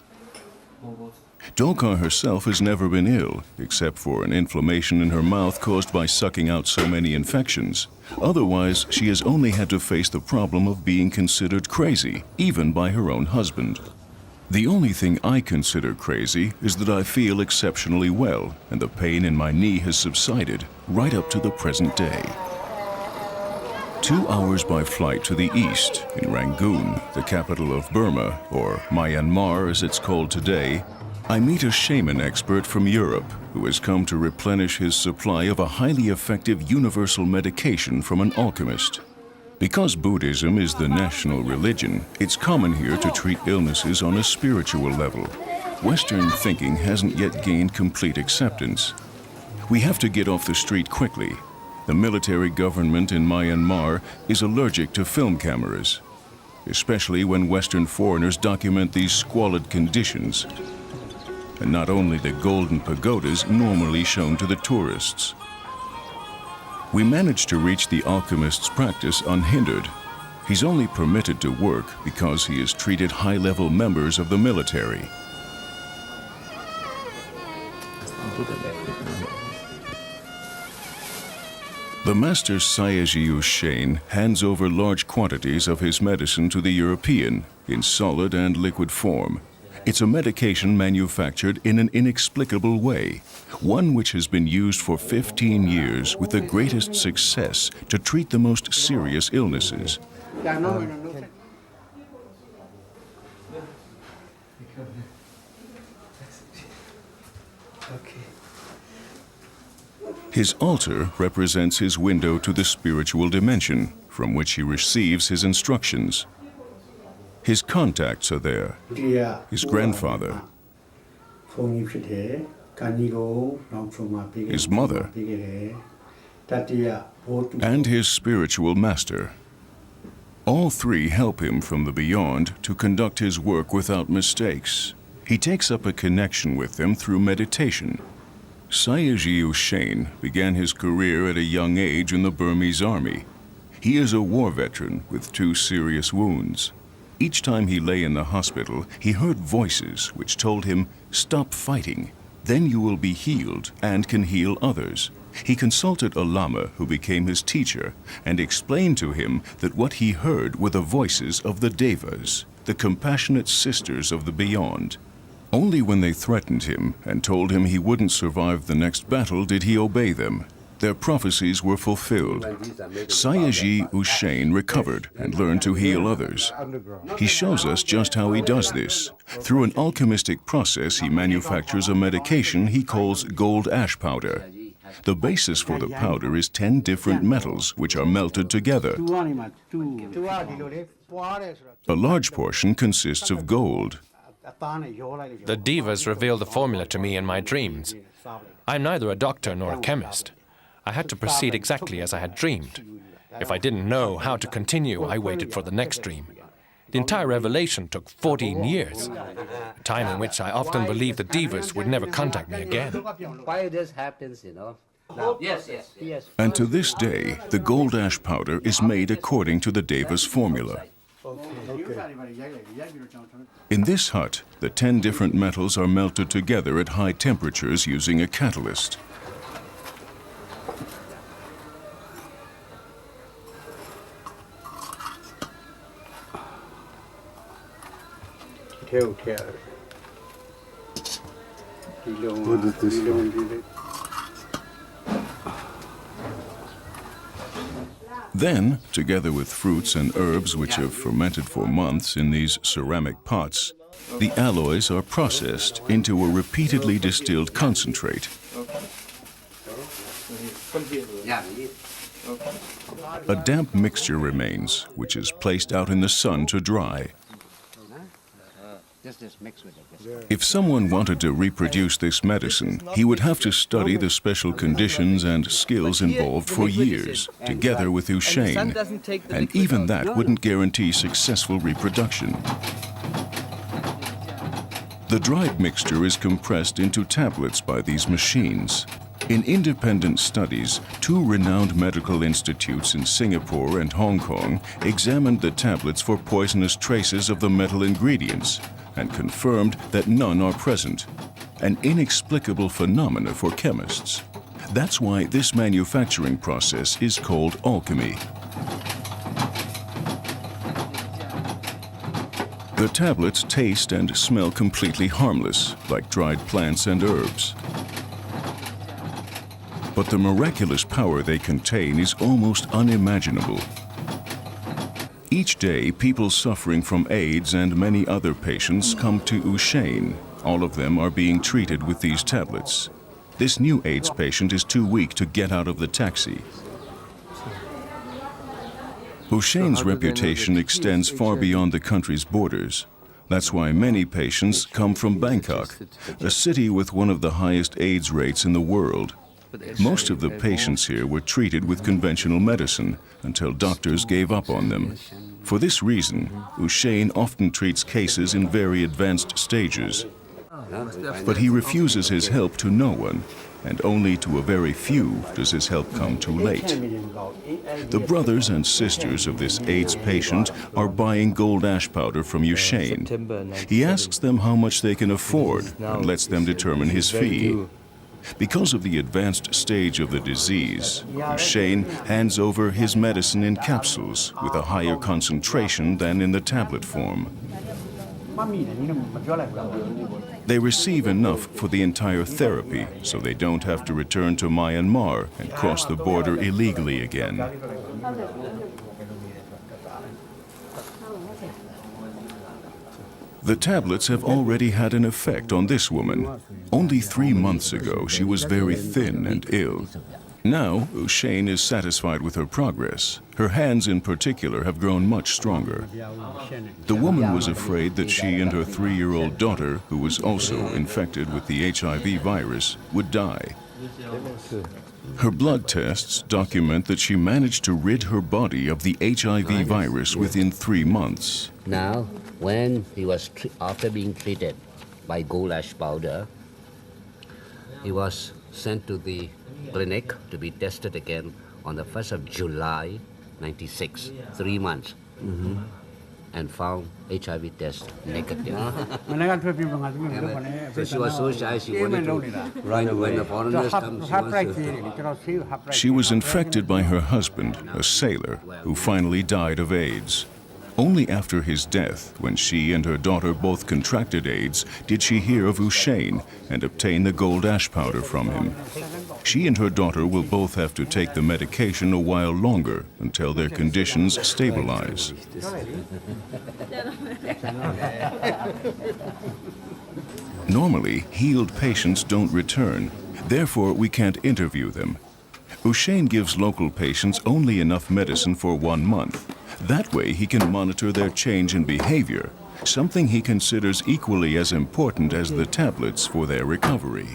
Dolkar herself has never been ill, except for an inflammation in her mouth caused by sucking out so many infections. Otherwise, she has only had to face the problem of being considered crazy, even by her own husband. The only thing I consider crazy is that I feel exceptionally well, and the pain in my knee has subsided right up to the present day. 2 hours by flight to the east, in Rangon, the capital of Burma, or Myanmar as it's called today, I meet a shaman expert from Europe who has come to replenish his supply of a highly effective universal medication from an alchemist. Because Buddhism is the national religion, it's common here to treat illnesses on a spiritual level. Western thinking hasn't yet gained complete acceptance. We have to get off the street quickly. The military government in Myanmar is allergic to film cameras, especially when Western foreigners document these squalid conditions. And not only the golden pagodas normally shown to the tourists. We managed to reach the alchemist's practice unhindered. He's only permitted to work because he has treated high-level members of the military. The master Sayajiu Shein hands over large quantities of his medicine to the European in solid and liquid form. It's a medication manufactured in an inexplicable way, one which has been used for 15 years with the greatest success to treat the most serious illnesses. His altar represents his window to the spiritual dimension, from which he receives his instructions. His contacts are there. His grandfather, his mother, and his spiritual master. All three help him from the beyond to conduct his work without mistakes. He takes up a connection with them through meditation. Sayajiu Shein began his career at a young age in the Burmese army. He is a war veteran with 2 serious wounds. Each time he lay in the hospital, he heard voices which told him, "Stop fighting. Then you will be healed and can heal others." He consulted a lama who became his teacher and explained to him that what he heard were the voices of the devas, the compassionate sisters of the beyond. Only when they threatened him and told him he wouldn't survive the next battle did he obey them. Their prophecies were fulfilled. Sayajiu Shein recovered and learned to heal others. He shows us just how he does this. Through an alchemistic process, he manufactures a medication he calls gold ash powder. The basis for the powder is 10 different metals which are melted together. A large portion consists of gold. The devas revealed the formula to me in my dreams. I'm neither a doctor nor a chemist. I had to proceed exactly as I had dreamed. If I didn't know how to continue, I waited for the next dream. The entire revelation took 14 years, a time in which I often believed the devas would never contact me again. Why this happens, you know? Yes. And to this day, the gold ash powder is made according to the deva's formula. In this hut, the 10 different metals are melted together at high temperatures using a catalyst. Then, together with fruits and herbs which have fermented for months in these ceramic pots, the alloys are processed into a repeatedly distilled concentrate. A damp mixture remains, which is placed out in the sun to dry. If someone wanted to reproduce this medicine, he would have to study the special conditions and skills involved for years, together with Shein, and even that wouldn't guarantee successful reproduction. The dried mixture is compressed into tablets by these machines. In independent studies, 2 renowned medical institutes in Singapore and Hong Kong examined the tablets for poisonous traces of the metal ingredients and confirmed that none are present, an inexplicable phenomena for chemists. That's why this manufacturing process is called alchemy. The tablets taste and smell completely harmless, like dried plants and herbs. But the miraculous power they contain is almost unimaginable. Each day, people suffering from AIDS and many other patients come to Shein. All of them are being treated with these tablets. This new AIDS patient is too weak to get out of the taxi. Shein's reputation extends far beyond the country's borders. That's why many patients come from Bangkok, a city with one of the highest AIDS rates in the world. Most of the patients here were treated with conventional medicine until doctors gave up on them. For this reason, Shein often treats cases in very advanced stages. But he refuses his help to no one, and only to a very few does his help come too late. The brothers and sisters of this AIDS patient are buying gold ash powder from Shein. He asks them how much they can afford and lets them determine his fee. Because of the advanced stage of the disease, Shein hands over his medicine in capsules with a higher concentration than in the tablet form. They receive enough for the entire therapy, so they don't have to return to Myanmar and cross the border illegally again. The tablets have already had an effect on this woman. Only 3 months ago, she was very thin and ill. Now, Shein is satisfied with her progress. Her hands in particular have grown much stronger. The woman was afraid that she and her 3-year-old daughter, who was also infected with the HIV virus, would die. Her blood tests document that she managed to rid her body of the HIV virus within 3 months. Now, when he was after being treated by gold ash powder, he was sent to the clinic to be tested again on the 1st of July 96, 3 months, and found HIV test negative. So she was so shy, she wanted to run when the foreigners come. She was infected by her husband, a sailor, who finally died of AIDS. Only after his death, when she and her daughter both contracted AIDS, did she hear of Shein and obtain the gold ash powder from him. She and her daughter will both have to take the medication a while longer until their conditions stabilize. Normally, healed patients don't return. Therefore, we can't interview them. Shein gives local patients only enough medicine for 1 month. That way, he can monitor their change in behavior, something he considers equally as important as the tablets for their recovery.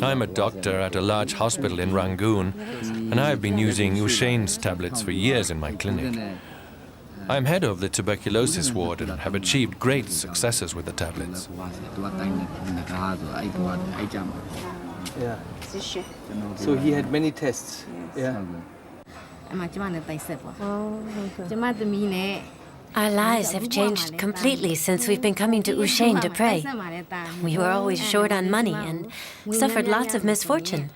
I'm a doctor at a large hospital in Rangon, and I've been using Shein's tablets for years in my clinic. I'm head of the tuberculosis ward and have achieved great successes with the tablets. Yeah. So he had many tests. Yeah. Our lives have changed completely since we've been coming to Shein to pray. We were always short on money and suffered lots of misfortune.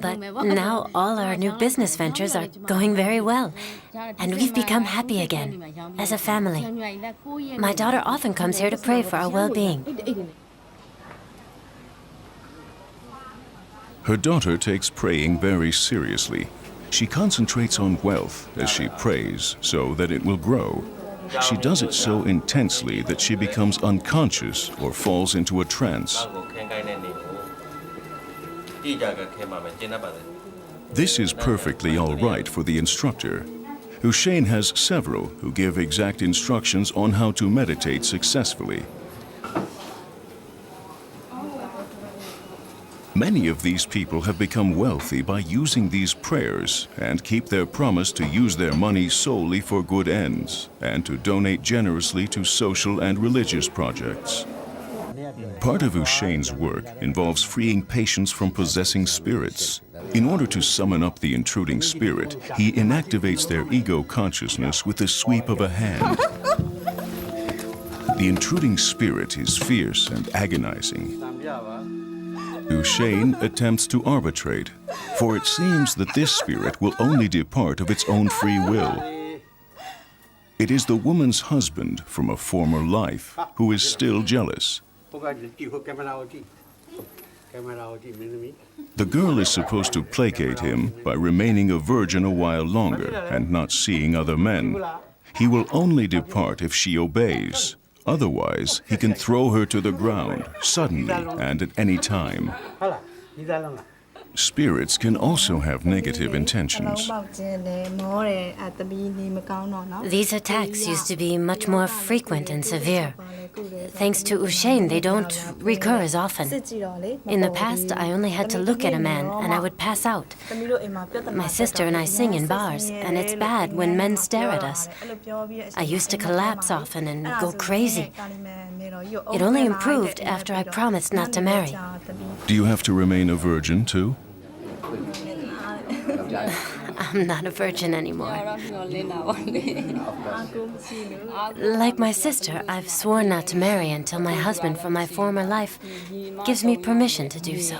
But now all our new business ventures are going very well, and we've become happy again, as a family. My daughter often comes here to pray for our well-being. Her daughter takes praying very seriously. She concentrates on wealth as she prays so that it will grow. She does it so intensely that she becomes unconscious or falls into a trance. This is perfectly all right for the instructor. Shein has several who give exact instructions on how to meditate successfully. Many of these people have become wealthy by using these prayers and keep their promise to use their money solely for good ends and to donate generously to social and religious projects. Part of Shein's work involves freeing patients from possessing spirits. In order to summon up the intruding spirit, he inactivates their ego consciousness with the sweep of a hand. The intruding spirit is fierce and agonizing. Shein attempts to arbitrate, for it seems that this spirit will only depart of its own free will. It is the woman's husband from a former life who is still jealous. The girl is supposed to placate him by remaining a virgin a while longer and not seeing other men. He will only depart if she obeys. Otherwise, he can throw her to the ground, suddenly and at any time. Spirits can also have negative intentions. These attacks used to be much more frequent and severe. Thanks to Shein, they don't recur as often. In the past, I only had to look at a man and I would pass out. My sister and I sing in bars, and it's bad when men stare at us. I used to collapse often and go crazy. It only improved after I promised not to marry. Do you have to remain a virgin too? I'm not a virgin anymore. Like my sister, I've sworn not to marry until my husband from my former life gives me permission to do so.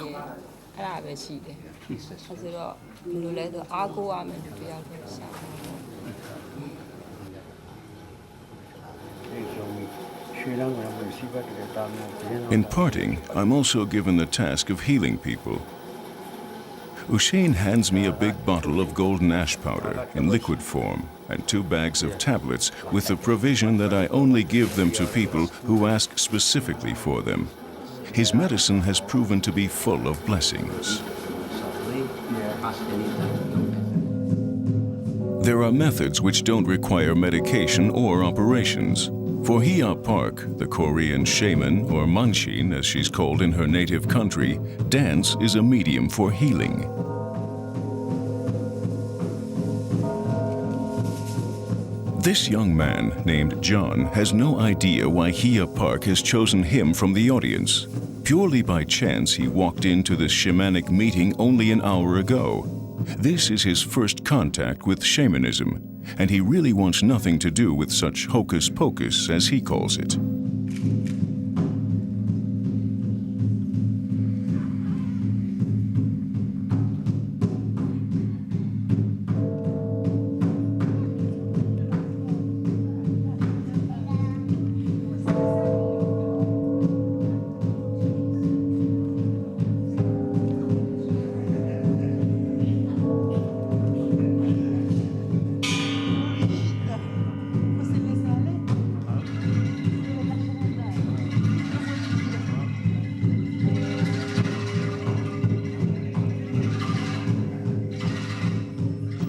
In parting, I'm also given the task of healing people. Shein hands me a big bottle of golden ash powder in liquid form and 2 bags of tablets with the provision that I only give them to people who ask specifically for them. His medicine has proven to be full of blessings. There are methods which don't require medication or operations. For Hia Park, the Korean shaman, or manshin as she's called in her native country, dance is a medium for healing. This young man, named John, has no idea why Hia Park has chosen him from the audience. Purely by chance, he walked into this shamanic meeting only an hour ago. This is his first contact with shamanism, and he really wants nothing to do with such hocus-pocus, as he calls it.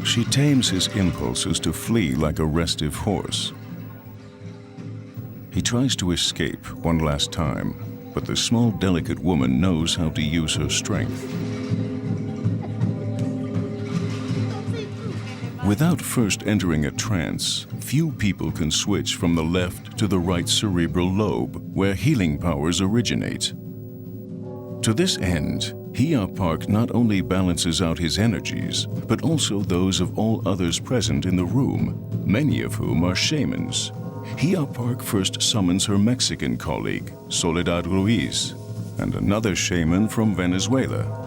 She tames his impulses to flee like a restive horse. He tries to escape one last time, but the small, delicate woman knows how to use her strength. Without first entering a trance, few people can switch from the left to the right cerebral lobe, where healing powers originate. To this end, Hia Park not only balances out his energies, but also those of all others present in the room, many of whom are shamans. Hia Park first summons her Mexican colleague, Soledad Ruiz, and another shaman from Venezuela.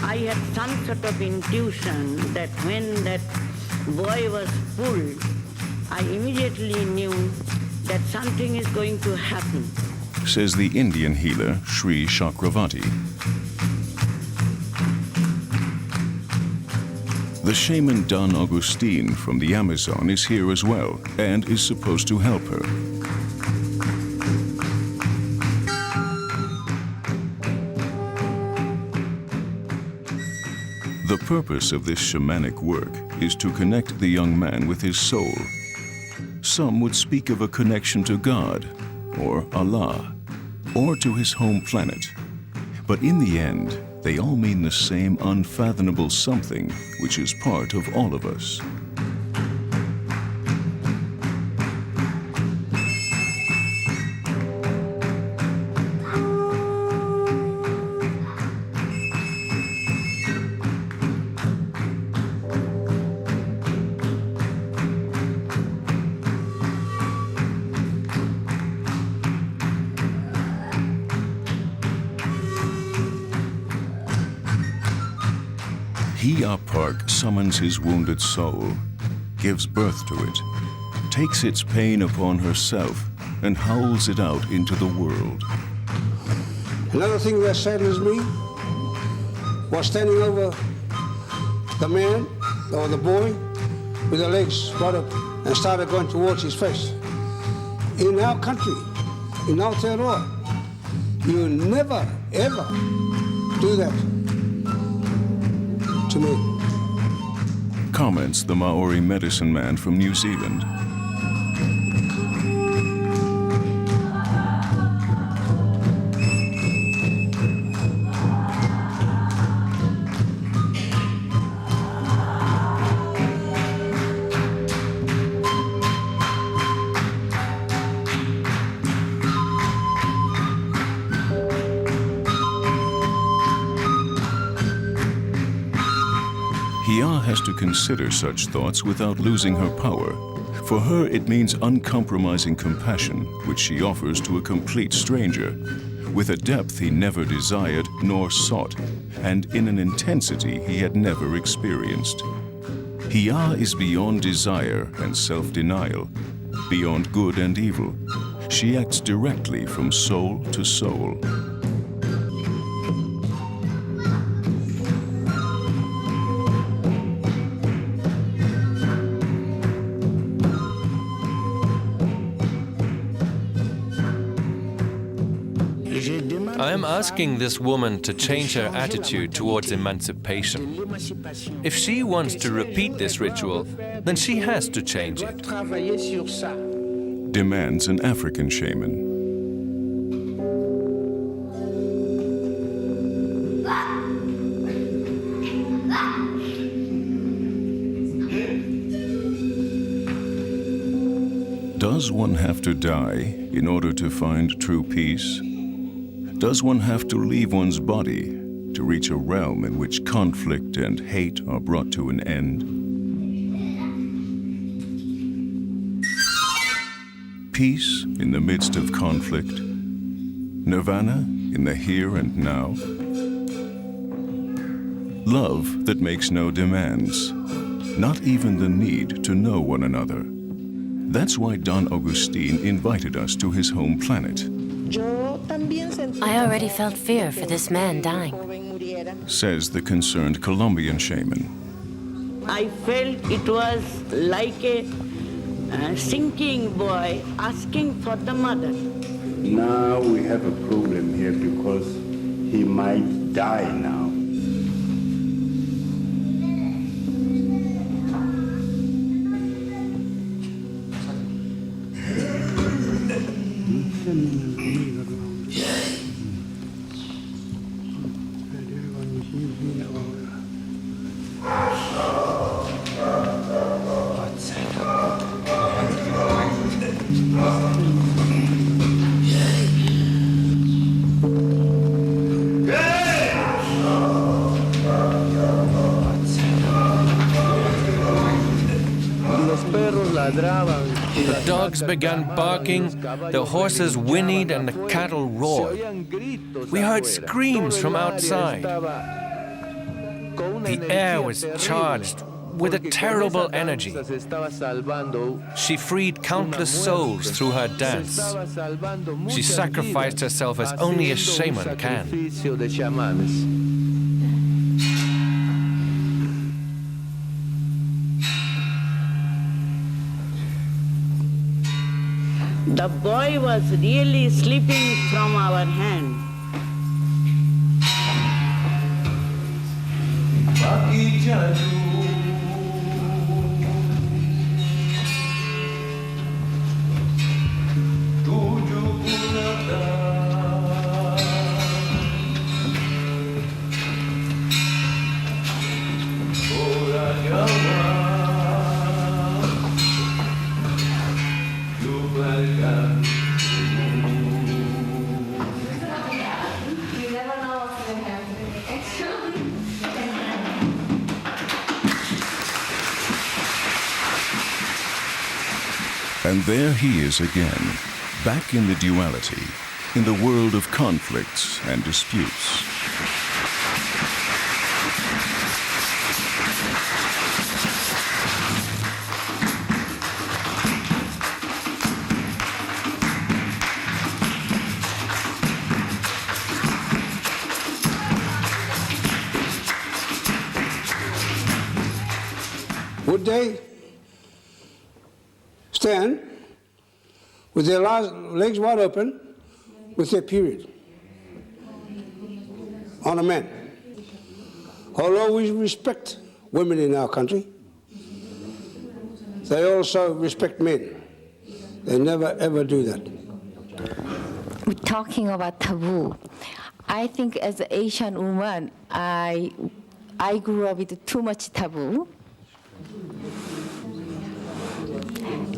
I had some sort of intuition that when that boy was pulled, I immediately knew that something is going to happen. Says the Indian healer, Sri Chakravati. The shaman Don Agustin from the Amazon is here as well and is supposed to help her. The purpose of this shamanic work is to connect the young man with his soul. Some would speak of a connection to God, or Allah, or to his home planet. But in the end, they all mean the same unfathomable something which is part of all of us. Park summons his wounded soul, gives birth to it, takes its pain upon herself, and howls it out into the world. Another thing that saddens me was standing over the man or the boy with the legs spread up and started going towards his face. In our country, in Aotearoa, you never, ever do that to me. Comments the Maori medicine man from New Zealand. Has to consider such thoughts without losing her power. For her, it means uncompromising compassion, which she offers to a complete stranger, with a depth he never desired nor sought, and in an intensity he had never experienced. Hiya is beyond desire and self-denial, beyond good and evil. She acts directly from soul to soul. I am asking this woman to change her attitude towards emancipation. If she wants to repeat this ritual, then she has to change it. Demands an African shaman. Does one have to die in order to find true peace? Does one have to leave one's body to reach a realm in which conflict and hate are brought to an end? Peace in the midst of conflict? Nirvana in the here and now? Love that makes no demands, not even the need to know one another. That's why Don Agustin invited us to his home planet. I already felt fear for this man dying, says the concerned Colombian shaman. I felt it was like a sinking boy asking for the mother. Now we have a problem here because he might die now. The dogs began barking, the horses whinnied, and the cattle roared. We heard screams from outside. The air was charged with a terrible energy. She freed countless souls through her dance. She sacrificed herself as only a shaman can. The boy was really slipping from our hand. And there he is again, back in the duality, in the world of conflicts and disputes. Would they stand with their legs wide open with their period on a man? Although we respect women in our country, they also respect men. They never ever do that. We're talking about taboo. I think as an Asian woman, I grew up with too much taboo.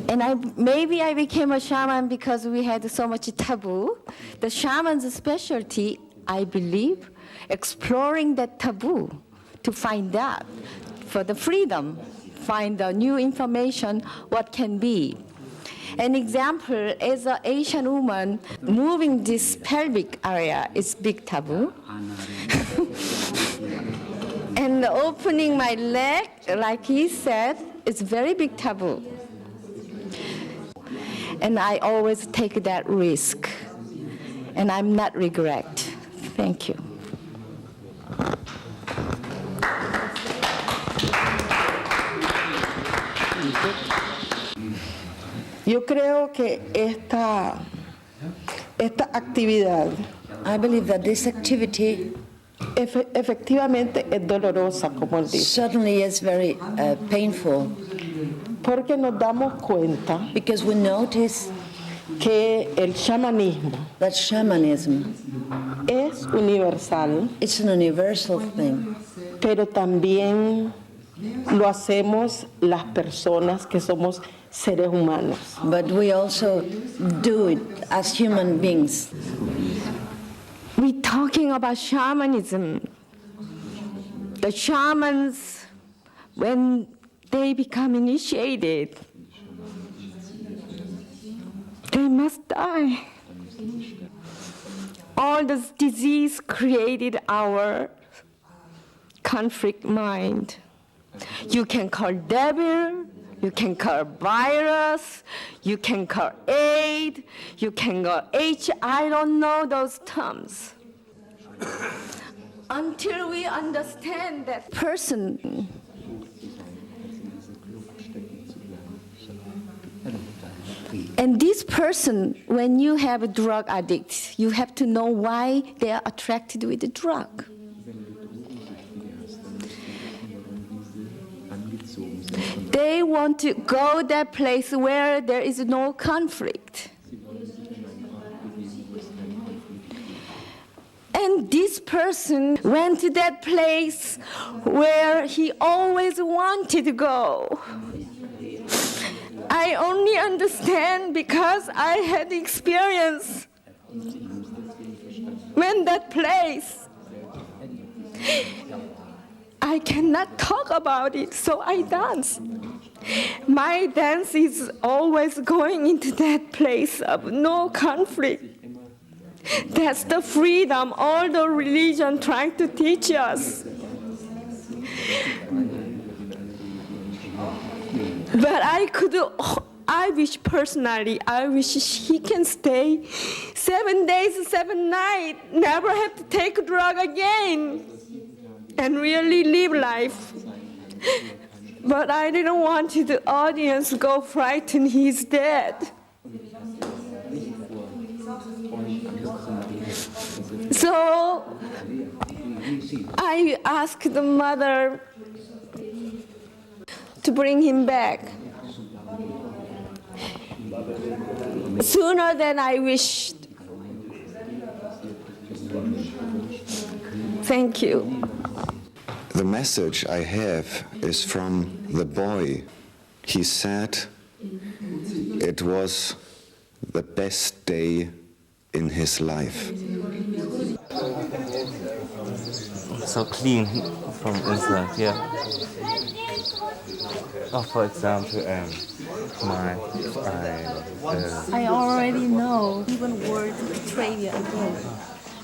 And maybe I became a shaman because we had so much taboo. The shaman's specialty, I believe, exploring that taboo to find out for the freedom, find the new information, what can be. An example, as an Asian woman, moving this pelvic area is big taboo. And opening my leg, like he said, is very big taboo. And I always take that risk. And I'm not regret. Thank you. Yo creo que esta actividad, I believe that this activity efectivamente es dolorosa, como él dice. certainly is very painful Porque nos damos cuenta because we notice que el shamanismo that shamanism es universal, it's an universal thing, pero también lo hacemos las personas que somos seres humanos. but we also do it as human beings. We're talking about shamanism. The shamans, when they become initiated, they must die. All this disease created our conflict mind. You can call devil, you can call virus, you can call AIDS, you can call H, I don't know those terms. Until we understand that person, and this person, when you have a drug addict, you have to know why they are attracted with the drug. They want to go that place where there is no conflict. And this person went to that place where he always wanted to go. I only understand because I had experience when that place. I cannot talk about it, so I dance. My dance is always going into that place of no conflict. That's the freedom all the religion trying to teach us. But I wish personally, I wish he can stay 7 days, 7 nights, never have to take a drug again, and really live life. But I didn't want the audience to go frightened he's dead. So I asked the mother, to bring him back. Sooner than I wished. Thank you. The message I have is from the boy. He said it was the best day in his life. So clean from inside, yeah. Oh, for example, I already know, even word betrayal again.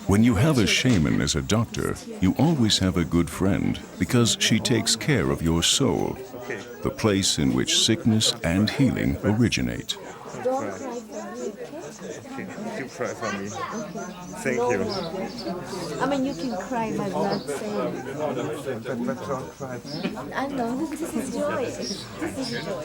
When you have a shaman as a doctor, you always have a good friend because she takes care of your soul, the place in which sickness and healing originate. Don't cry for me, okay? You cry for me. Thank you. I mean, you can cry, but not say. But don't cry. I know, this is joy. This is joy,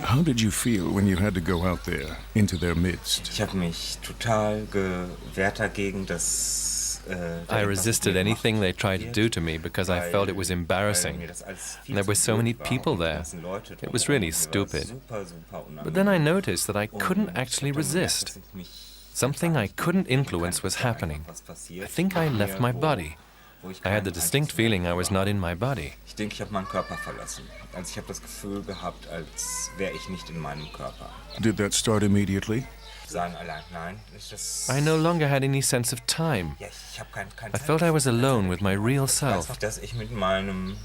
How did you feel when you had to go out there, into their midst? Ich habe mich total gewehrt dagegen, dass I resisted anything they tried to do to me because I felt it was embarrassing. There were so many people there. It was really stupid. But then I noticed that I couldn't actually resist. Something I couldn't influence was happening. I think I left my body. I had the distinct feeling I was not in my body. Ich denke, ich habe meinen Körper verlassen. Also ich habe das Gefühl gehabt, als wäre ich nicht in meinem Körper. Did that start immediately? Sagen allein, nein, das I no longer had any sense of time. Ja, ich habe kein I felt I was alone with my real self. Dass ich mit meinem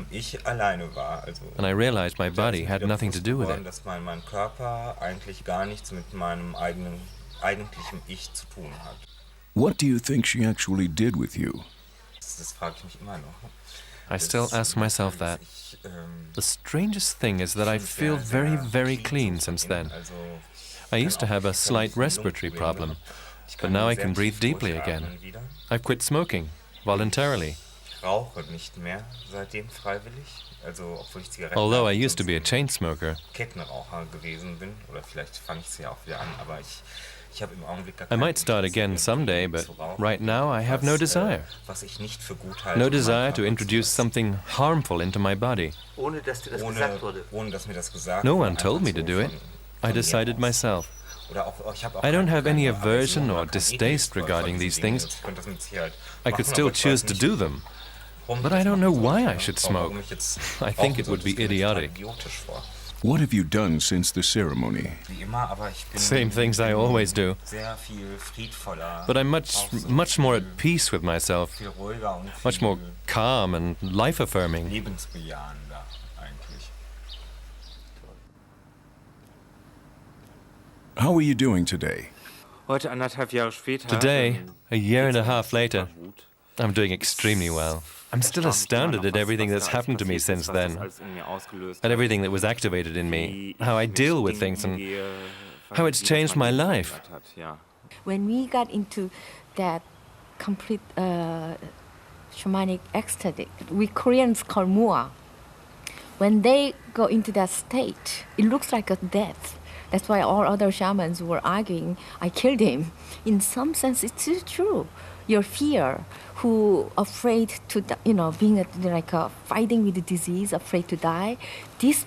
Ich alleine war. Also, and I realized my body had nothing to do with it. Dass mein Körper eigentlich gar nichts mit meinem eigentlichen Ich zu tun hat. What do you think she actually did with you? Das frage ich mich immer noch. I still ask myself that. The strangest thing is that I feel very, very clean since then. I used to have a slight respiratory problem, but now I can breathe deeply again. I've quit smoking, voluntarily. Ich rauche nicht mehr seitdem freiwillig. Also, obwohl ich Zigaretten Although I used to be a chain smoker. Kettenraucher gewesen bin, oder vielleicht fange ich es ja auch wieder an, aber ich habe im Augenblick gar I might start again someday, but right now I have no desire. Was ich nicht für gut halte, no desire to introduce something harmful into my body. Ohne dass dir das gesagt wurde. Ohne dass mir das gesagt No one told me to do it. I decided myself. I don't have any aversion or distaste regarding these things. I could still choose to do them. But I don't know why I should smoke. I think it would be idiotic. What have you done since the ceremony? Same things I always do. But I'm much more at peace with myself, much more calm and life-affirming. How are you doing today? Today, a year and a half later, I'm doing extremely well. I'm still astounded at everything that's happened to me since then, at everything that was activated in me, how I deal with things and how it's changed my life. When we got into that complete shamanic ecstasy, we Koreans call mua. When they go into that state, it looks like a death. That's why all other shamans were arguing, I killed him. In some sense, it's true. Your fear, who afraid to, being fighting with the disease, afraid to die, this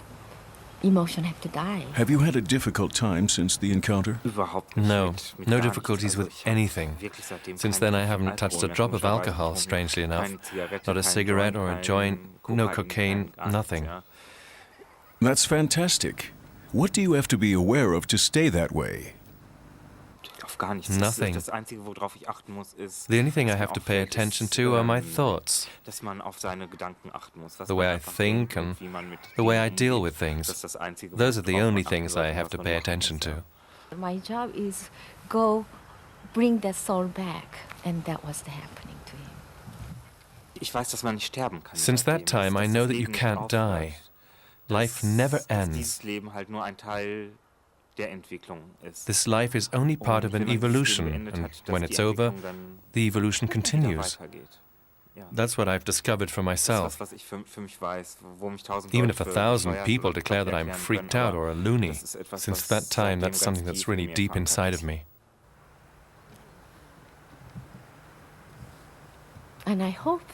emotion have to die. Have you had a difficult time since the encounter? No difficulties with anything. Since then I haven't touched a drop of alcohol, strangely enough. Not a cigarette or a joint, no cocaine, nothing. That's fantastic. What do you have to be aware of to stay that way? Nothing. The only thing I have to pay attention to are my thoughts, the way I think and the way I deal with things. Those are the only things I have to pay attention to. My job is go bring that soul back, and that was happening to him. Since that time, I know that you can't die. Life never ends. This life is only part of an evolution, and when it's over, the evolution continues. That's what I've discovered for myself. Even if 1,000 people declare that I'm freaked out or a loony, since that time, that's something that's really deep inside of me. And I hope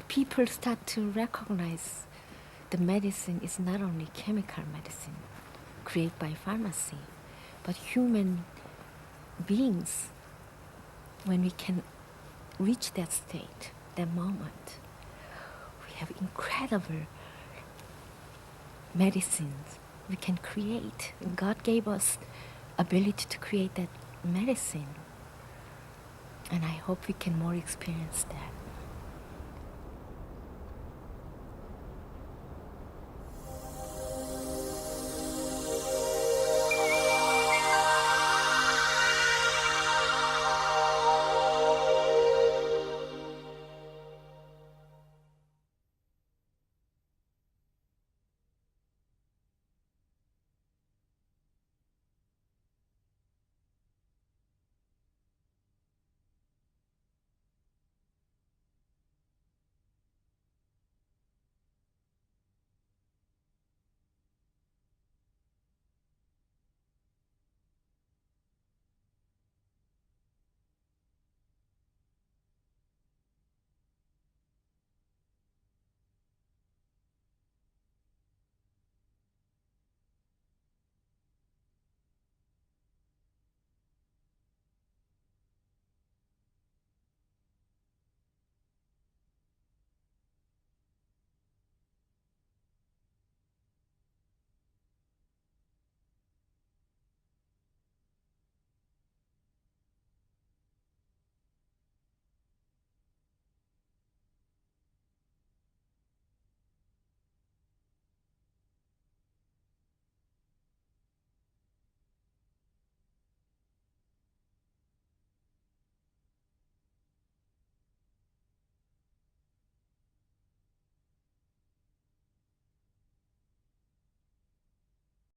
people start to recognize the medicine is not only chemical medicine created by pharmacy, but human beings, when we can reach that state, that moment, we have incredible medicines we can create. God gave us ability to create that medicine. And I hope we can more experience that.